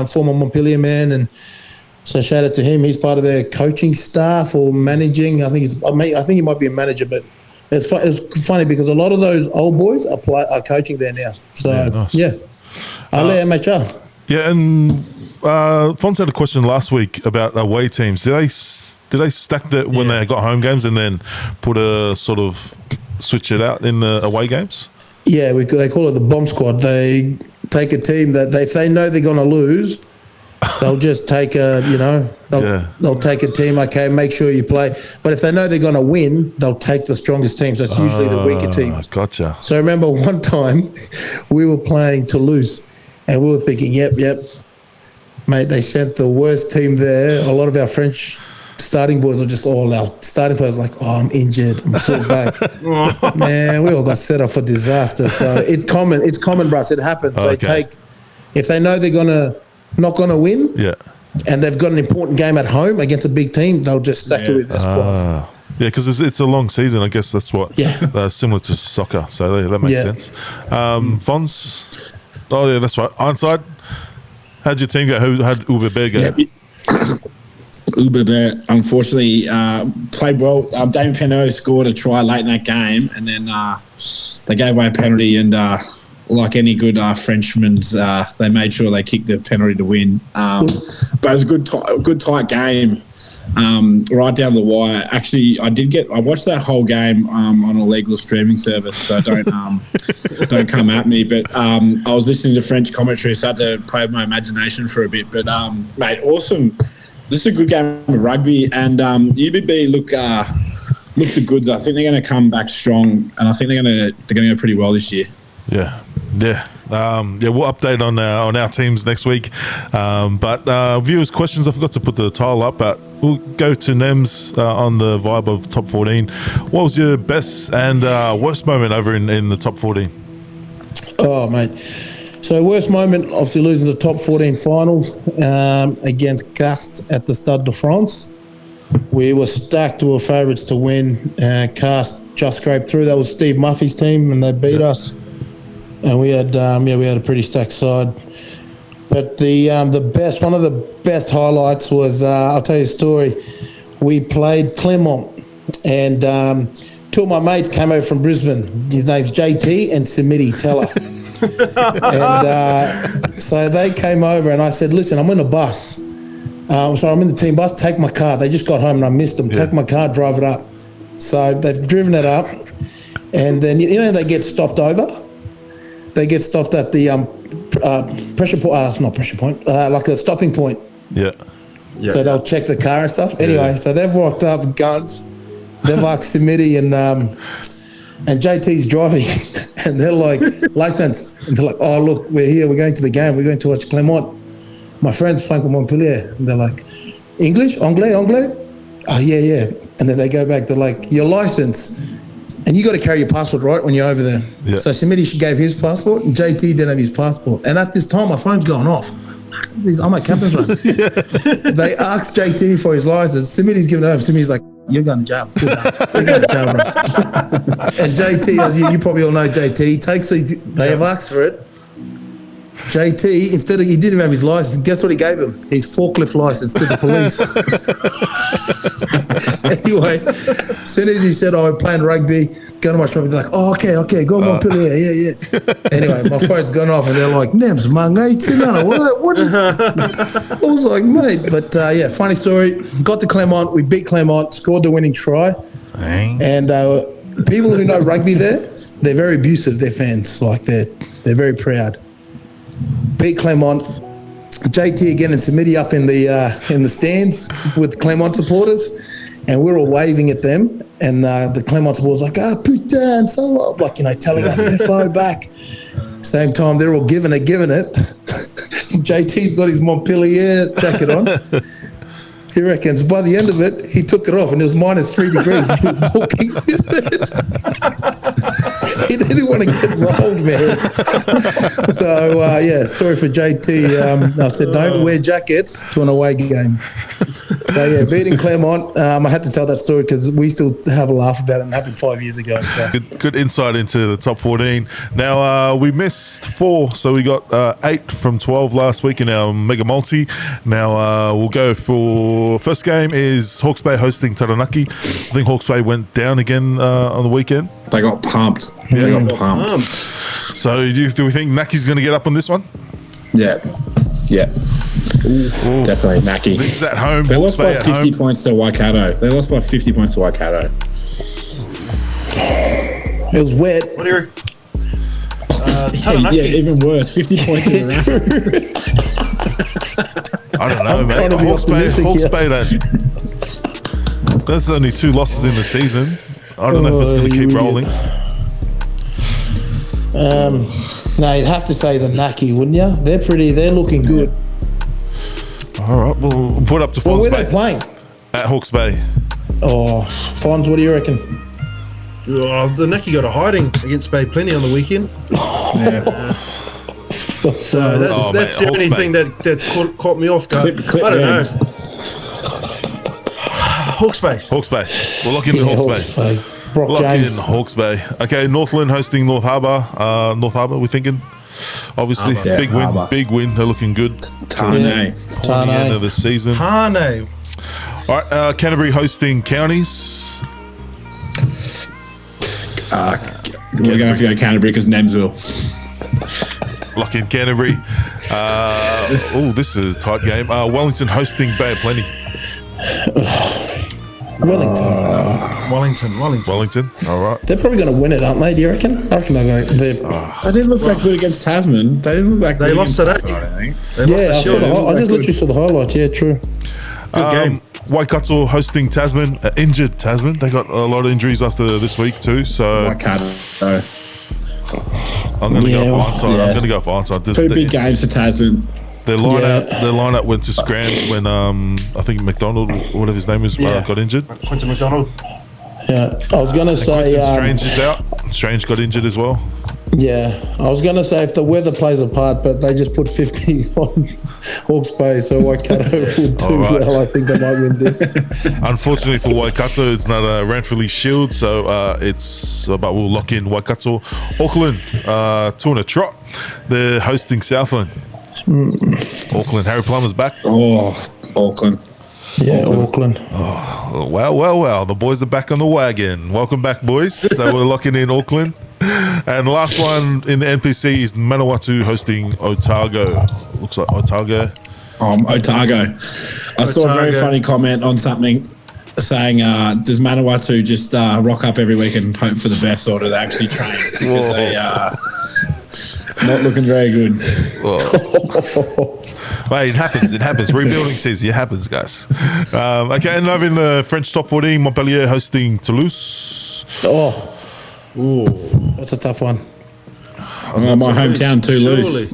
Speaker 5: former Montpellier man, and so shout out to him. He's part of their coaching staff or managing. I think he might be a manager, but it's funny because a lot of those old boys are coaching there now. So allez MHR.
Speaker 1: Yeah, and Fons had a question last week about away teams. Did they stack that when they got home games and then put a sort of switch it out in the away games?
Speaker 5: Yeah, they call it the bomb squad. They take a team that if they know they're going to lose, they'll just take they'll take a team. Okay, make sure you play. But if they know they're going to win, they'll take the strongest teams. That's usually the weaker teams.
Speaker 1: Gotcha.
Speaker 5: So I remember one time we were playing Toulouse, and we were thinking, yep, mate. They sent the worst team there. A lot of our French starting boys were just all out. Starting players like, I'm injured. I'm so bad. Man, we all got set up for disaster. So it's common, Bruce. It happens. Okay. They take, if they know they're not going to win, and they've got an important game at home against a big team, they'll just stack it with their squad.
Speaker 1: Yeah, because it's a long season. I guess that's what similar to soccer. So that makes sense. Fons? Oh, yeah, that's right. Ironside, how'd your team go? Who had Uber-Bear go?
Speaker 3: Uber-Bear, unfortunately, played well. Damien Penaud scored a try late in that game, and then they gave away a penalty, and like any good Frenchmen's, they made sure they kicked the penalty to win. But it was a good tight game, right down the wire. Actually, I watched that whole game on a legal streaming service, so don't come at me. But I was listening to French commentary, so I had to play with my imagination for a bit. But mate, awesome. This is a good game of rugby, and UBB look the goods. I think they're going to come back strong, and I think they're going to go pretty well this year.
Speaker 1: Yeah. We'll update on our teams next week. But viewers' questions, I forgot to put the tile up, but we'll go to Nems on the vibe of top 14. What was your best and worst moment over in the top 14? Oh,
Speaker 5: mate. So worst moment, obviously losing the top 14 finals against Cast at the Stade de France. We were stacked. We were favourites to win. Cast just scraped through. That was Steve Muffy's team, and they beat us. And we had a pretty stacked side. But one of the best highlights was I'll tell you a story. We played Clermont, and two of my mates came over from Brisbane. His name's JT and Samiti Teller. And so they came over, and I said, "Listen, I'm in a bus. So I'm in the team bus. Take my car. They just got home, and I missed them. Take my car, drive it up." So they've driven it up, and then they get stopped over. They get stopped at the pressure point. Not pressure point. Like a stopping point.
Speaker 1: Yeah.
Speaker 5: So they'll check the car and stuff. Anyway, so they've walked up with guns. They've asked Smitty and JT's driving, and they're like, license. And they're like, oh, look, we're here. We're going to the game. We're going to watch Clermont. My friend's playing for Montpellier. And they're like, English? Anglais? Oh, yeah. And then they go back. They're like, your license. And you got to carry your passport, right, when you're over there.
Speaker 1: Yeah.
Speaker 5: So Smitty gave his passport, and JT didn't have his passport. And at this time, my phone's going off. I'm at captain's run. They asked JT for his license. Smitty's giving it up. Smitty's like, you're going to jail. You're going to jail, Ross. And JT, as you probably all know, JT they have asked for it. JT, instead of, he didn't have his license, guess what he gave him? His forklift license to the police. Anyway, as soon as he said, oh, I'm playing rugby, go to my shop, they're like, oh, okay, go Montpellier, yeah. Anyway, my phone's gone off, and they're like, Nems, mate, what? I was like, mate, but yeah, funny story. Got to Clermont, we beat Clermont, scored the winning try, and people who know rugby there, they're very abusive, their fans, like they're very proud. Beat Clermont, JT again and Smitty up in the stands with Clermont supporters, and we're all waving at them, and the Clermont supporters like, putain, so like, telling us FO back. Same time they're all giving it. JT's got his Montpellier jacket on. He reckons by the end of it, he took it off and it was -3 degrees. He was walking with it. He didn't want to get rolled, man. So, yeah, story for JT. I said, don't wear jackets to an away game. So, yeah, beating Clermont. I had to tell that story because we still have a laugh about it, and it happened 5 years ago. So.
Speaker 1: Good insight into the top 14. Now, we missed 4, so we got 8 from 12 last week in our Mega Multi. Now, we'll go for first game is Hawke's Bay hosting Taranaki. I think Hawke's Bay went down again on the weekend.
Speaker 3: They got pumped.
Speaker 1: Yeah.
Speaker 3: They got pumped.
Speaker 1: So do we think Naki's going to get up on this one?
Speaker 3: Yeah.
Speaker 1: Ooh.
Speaker 3: Definitely Naki.
Speaker 1: This is at home.
Speaker 3: They lost by
Speaker 1: Hawke's Bay
Speaker 3: 50
Speaker 1: at home.
Speaker 3: points to Waikato.
Speaker 5: It was wet.
Speaker 4: What do you reckon?
Speaker 3: Yeah, even worse. 50 points in a round.
Speaker 1: I don't know,
Speaker 5: I'm trying to
Speaker 1: man.
Speaker 5: be
Speaker 1: Hawke's Bay, that's only 2 losses in the season. I don't know if it's going to keep rolling.
Speaker 5: No, you'd have to say the Naki, wouldn't you? They're looking good.
Speaker 1: All right, we'll put up to
Speaker 5: Well,
Speaker 1: Hawke's
Speaker 5: where
Speaker 1: Bay.
Speaker 5: they playing?
Speaker 1: At Hawke's Bay.
Speaker 5: Oh, Fonz, what do you reckon?
Speaker 4: Oh, the Naki got a hiding against Bay Plenty on the weekend. So that's the only thing that's caught me off guard.
Speaker 3: Clip
Speaker 4: I don't know.
Speaker 3: names.
Speaker 4: Hawke's Bay.
Speaker 1: Hawke's Bay. We'll lock in Hawke's Bay.
Speaker 5: Brock
Speaker 1: Lock
Speaker 5: James.
Speaker 1: in Hawke's Bay. Okay, Northland hosting North Harbour. North Harbour, we're thinking. Obviously,
Speaker 3: Yeah,
Speaker 1: big win.
Speaker 3: Harbour.
Speaker 1: Big win. They're looking good.
Speaker 3: Tane.
Speaker 1: The end of the season.
Speaker 4: Hane.
Speaker 1: All right, Canterbury hosting Counties.
Speaker 3: We're going to go Canterbury because Nemsville.
Speaker 1: Lock in Canterbury. This is a tight game. Wellington hosting Bay of Plenty.
Speaker 5: Wellington.
Speaker 4: Wellington.
Speaker 1: All right.
Speaker 5: They're probably going to win it, aren't they? Do you reckon? I reckon they're going.
Speaker 3: They didn't look that good against Tasman. They didn't look that good.
Speaker 4: They lost today.
Speaker 5: Yeah, I just literally saw the highlights. Yeah, true.
Speaker 4: Good game.
Speaker 1: Waikato hosting Tasman. Injured Tasman. They got a lot of injuries after this week too. So
Speaker 3: Waikato.
Speaker 1: I'm going to go for onside.
Speaker 3: yeah.
Speaker 1: I'm going to go for onside.
Speaker 3: Two big games for Tasman.
Speaker 1: Their lineup went to scram when I think McDonald, whatever his name is, got injured.
Speaker 4: Quentin McDonald.
Speaker 5: Yeah, I was going to say.
Speaker 1: Strange is out. Strange got injured as well.
Speaker 5: Yeah, I was going to say if the weather plays a part, but they just put 50 on Hawke's Bay, so Waikato would do well. I think they might win this.
Speaker 1: Unfortunately for Waikato, it's not a Ranfurly Shield, so but we'll lock in Waikato. Auckland, 2 in a trot. They're hosting Southland. Auckland, Harry Plummer's back.
Speaker 3: Oh, Auckland.
Speaker 5: Yeah, Auckland.
Speaker 1: Oh, well. The boys are back on the wagon. Welcome back, boys. So we're locking in Auckland. And the last one in the NPC is Manawatu hosting Otago. Looks like Otago.
Speaker 3: Otago. I saw a very funny comment on something saying, does Manawatu just rock up every week and hope for the best, or do they actually train? Because Not looking very good.
Speaker 1: Well, it happens. It happens. Rebuilding season. It happens, guys. Okay, and over in the French top 14, Montpellier hosting Toulouse.
Speaker 5: Ooh, that's a tough one.
Speaker 3: My hometown, Toulouse.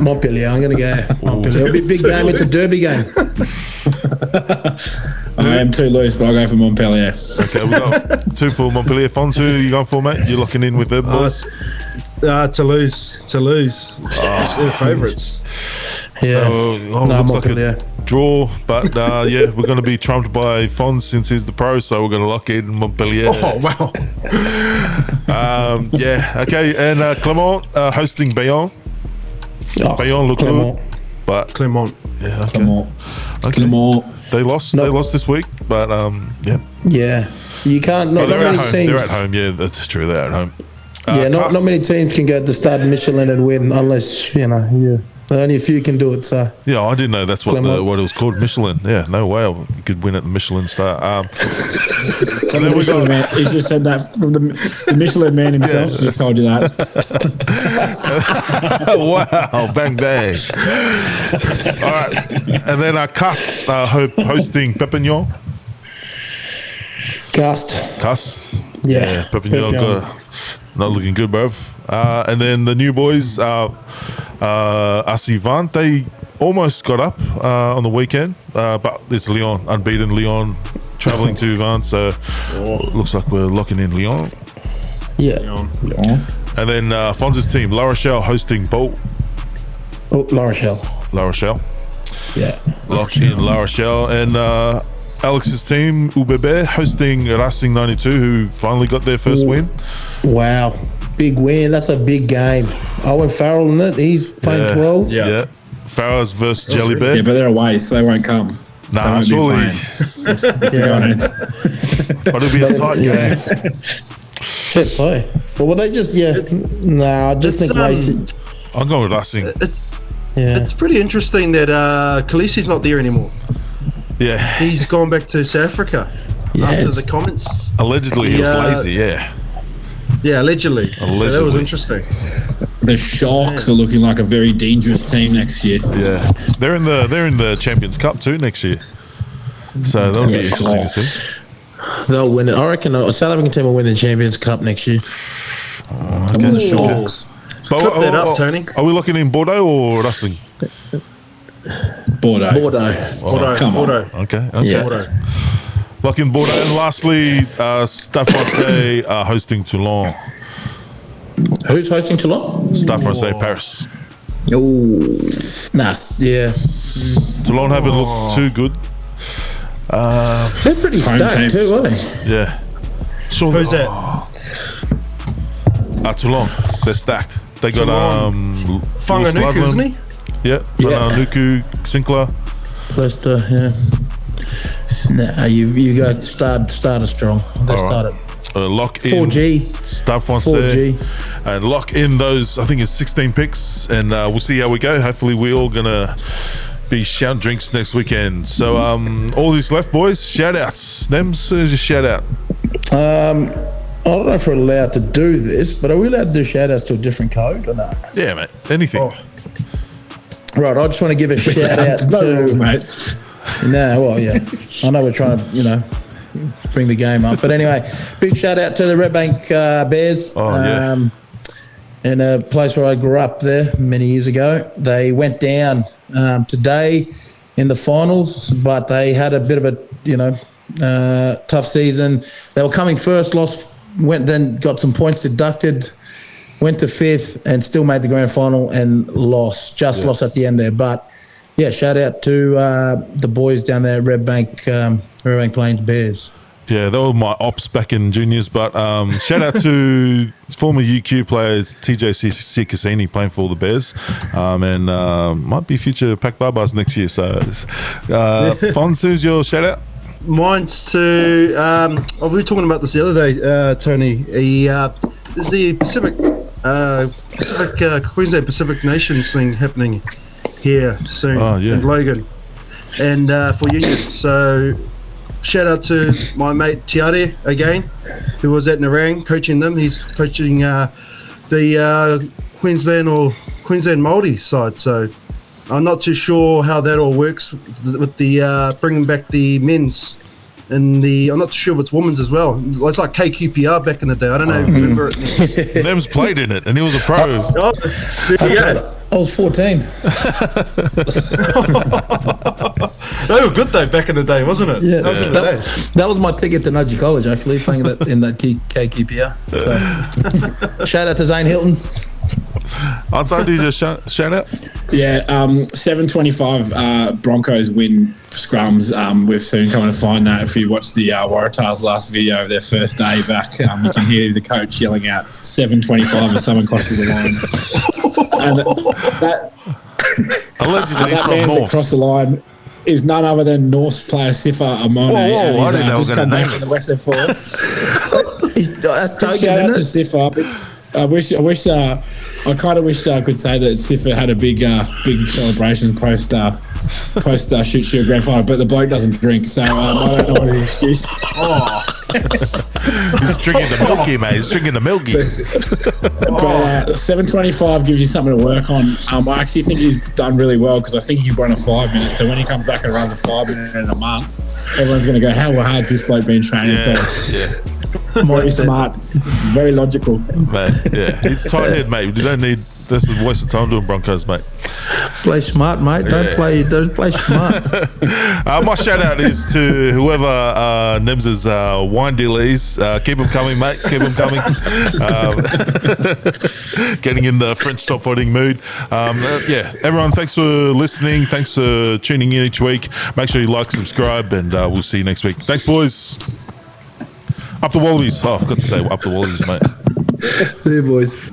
Speaker 5: Montpellier. I'm going to go Montpellier. It'll be a big game. It's a derby game.
Speaker 3: I am Toulouse, but I'll go for Montpellier.
Speaker 1: Okay, we've got 2 for Montpellier. Fons, who are you going for, mate? You're locking in with them boys?
Speaker 4: Toulouse. They're the favourites.
Speaker 5: Yeah.
Speaker 1: Looks
Speaker 5: Montpellier.
Speaker 1: like a draw, but yeah, we're going to be trumped by Fons since he's the pro, so we're going to lock in Montpellier.
Speaker 4: Oh, wow.
Speaker 1: Yeah, okay, and Clermont hosting Bayonne. Bayonne look good, but
Speaker 4: Clermont.
Speaker 1: yeah, okay.
Speaker 3: Clermont.
Speaker 1: They lost this week, but yeah.
Speaker 5: Yeah. You can't, not
Speaker 1: They're
Speaker 5: many
Speaker 1: at home.
Speaker 5: teams.
Speaker 1: They're at home, yeah, that's true, they're at home.
Speaker 5: Not many teams can go to the start of Michelin and win unless, only a few can do it, so.
Speaker 1: Yeah, I didn't know that's what
Speaker 5: Clermont.
Speaker 1: what it was called, Michelin. Yeah, no way you could win at the Michelin star.
Speaker 3: He just said that from the Michelin man himself. Just told you that.
Speaker 1: Wow, bang bang. All right, and then Cass hosting Perpignan. Cass.
Speaker 5: Yeah.
Speaker 1: Perpignan. Not looking good, bruv. And then the new boys, Vant, they almost got up on the weekend, but it's Lyon, unbeaten Lyon, travelling to Vant, so looks like we're locking in Lyon.
Speaker 5: Yeah.
Speaker 1: And then Fons' team, La Rochelle hosting Bolt.
Speaker 5: Oh, La Rochelle. Yeah.
Speaker 1: Lock in La Rochelle. And Alex's team, UBB, hosting Racing 92, who finally got their first win.
Speaker 5: Wow. Big win. That's a big game. Owen Farrell in it. He's playing 12.
Speaker 1: Yeah. Farrah's versus Jelly Bear.
Speaker 3: Yeah, but they're away, so they won't come.
Speaker 1: Nah,
Speaker 3: They
Speaker 1: surely.
Speaker 3: won't be playing.
Speaker 1: But it'll be a tight game.
Speaker 5: Set play. Well, they just, I just think racing.
Speaker 1: I'm going with Racing.
Speaker 4: It's pretty interesting that Khaleesi's not there anymore.
Speaker 1: Yeah.
Speaker 4: He's gone back to South Africa after the comments.
Speaker 1: Allegedly, he was lazy, yeah.
Speaker 4: Yeah, allegedly. So that was interesting.
Speaker 3: The Sharks are looking like a very dangerous team next year.
Speaker 1: Yeah. They're in the Champions Cup too next year. So that'll be interesting to see.
Speaker 5: They'll win it. I reckon a South African team will win the Champions Cup next year.
Speaker 3: Some of the Sharks.
Speaker 4: Clip that up, Tony.
Speaker 1: Are we looking in Bordeaux or Racing?
Speaker 3: Bordeaux. Come on.
Speaker 4: Bordeaux.
Speaker 1: Okay.
Speaker 5: Yeah.
Speaker 4: Bordeaux.
Speaker 1: Lock in Bordeaux. And lastly, Stade Francais hosting Toulon.
Speaker 5: Who's hosting Toulon?
Speaker 1: Stade Francais Paris.
Speaker 5: Oh, yeah.
Speaker 1: Toulon haven't looked too good.
Speaker 5: They're pretty stacked too, aren't they?
Speaker 1: Yeah. Sure.
Speaker 4: Who's that?
Speaker 1: Toulon. They're stacked. They got
Speaker 4: Whanganuku, isn't he?
Speaker 1: Yeah. Nuku, Sinclair.
Speaker 5: Leicester, yeah. Nah, you got started strong. They started.
Speaker 1: Lock in
Speaker 5: 4G.
Speaker 1: Stade Francais.
Speaker 5: 4G.
Speaker 1: And lock in those, I think it's 16 picks. And we'll see how we go. Hopefully we're all going to be shouting drinks next weekend. So all these left, boys. Shout outs. Nems, who's your shout out?
Speaker 5: I don't know if we're allowed to do this, but are we allowed to do shout outs to a different code or not?
Speaker 1: Yeah, mate. Anything.
Speaker 5: Right, I just want to give a shout out to...
Speaker 3: mate.
Speaker 5: No, well, yeah. I know we're trying to, bring the game up. But anyway, big shout out to the Red Bank Bears. In a place where I grew up there many years ago. They went down today in the finals, but they had a bit of a, tough season. They were coming first, then got some points deducted, went to fifth and still made the grand final and lost at the end there. But yeah, shout out to the boys down there at Red Bank Plains Bears.
Speaker 1: Yeah, they were my ops back in juniors, but shout out to former UQ players TJ Cassini playing for the Bears, and might be future Pac Barbars next year. So, Fons, who's your shout out?
Speaker 4: Mine's to, we were talking about this the other day, Tony. There's the Queensland Pacific Nations thing happening here soon in Logan, and for Union. So shout out to my mate Tiare again, who was at Nerang coaching them. He's coaching the Queensland or Queensland Māori side. So I'm not too sure how that all works with the bringing back the men's. I'm not sure if it's women's as well. It's like KQPR back in the day. I don't know if you remember it.
Speaker 1: Nems played in it, and he was a pro.
Speaker 4: Oh, there you go.
Speaker 5: I was 14.
Speaker 4: They were good though back in the day, wasn't it?
Speaker 5: Yeah,
Speaker 4: That
Speaker 5: was my ticket to Nudgee College, actually, playing in that KQPR. So, shout out to Zane Hilton.
Speaker 1: Outside, do you just shout out?
Speaker 3: Yeah, 7:25 Broncos win scrums. We're soon coming to find that. If you watch the Waratahs last video of their first day back, you can hear the coach yelling out 7:25 as someone crosses the line. And that
Speaker 1: Allegedly
Speaker 3: that
Speaker 1: from
Speaker 3: man that
Speaker 1: North.
Speaker 3: crossed the line is none other than North's player Sifa Amone.
Speaker 1: Whoa, I didn't know I was
Speaker 3: just
Speaker 1: gonna
Speaker 3: come back
Speaker 1: name
Speaker 3: from the Western Force.
Speaker 5: That's token,
Speaker 3: Shout out to
Speaker 5: isn't it?
Speaker 3: Sifa. I kind of wish I could say that Sifa had a big celebration post shoot grand final, but the bloke doesn't drink, so I don't know what the excuse.
Speaker 1: He's drinking the milky, mate. He's drinking the milky.
Speaker 3: But 7:25 gives you something to work on. I actually think he's done really well because I think he run a 5 minute. So when he comes back and runs a 5 minute in a month, everyone's going to go, "How hard's this bloke been training?" So very smart, very logical.
Speaker 1: Mate, yeah, he's tight head, mate. You don't need. This is a waste of time doing Broncos, mate.
Speaker 5: Play smart, mate. Don't play smart.
Speaker 1: My shout out is to whoever Nims's wine dealer is. Keep him coming, mate. Keep him coming. Getting in the French top fighting mood. Yeah, everyone, thanks for listening. Thanks for tuning in each week. Make sure you like, subscribe, and we'll see you next week. Thanks, boys. Up the Wallabies. Oh, I forgot to say up the Wallabies, mate.
Speaker 5: See you, boys.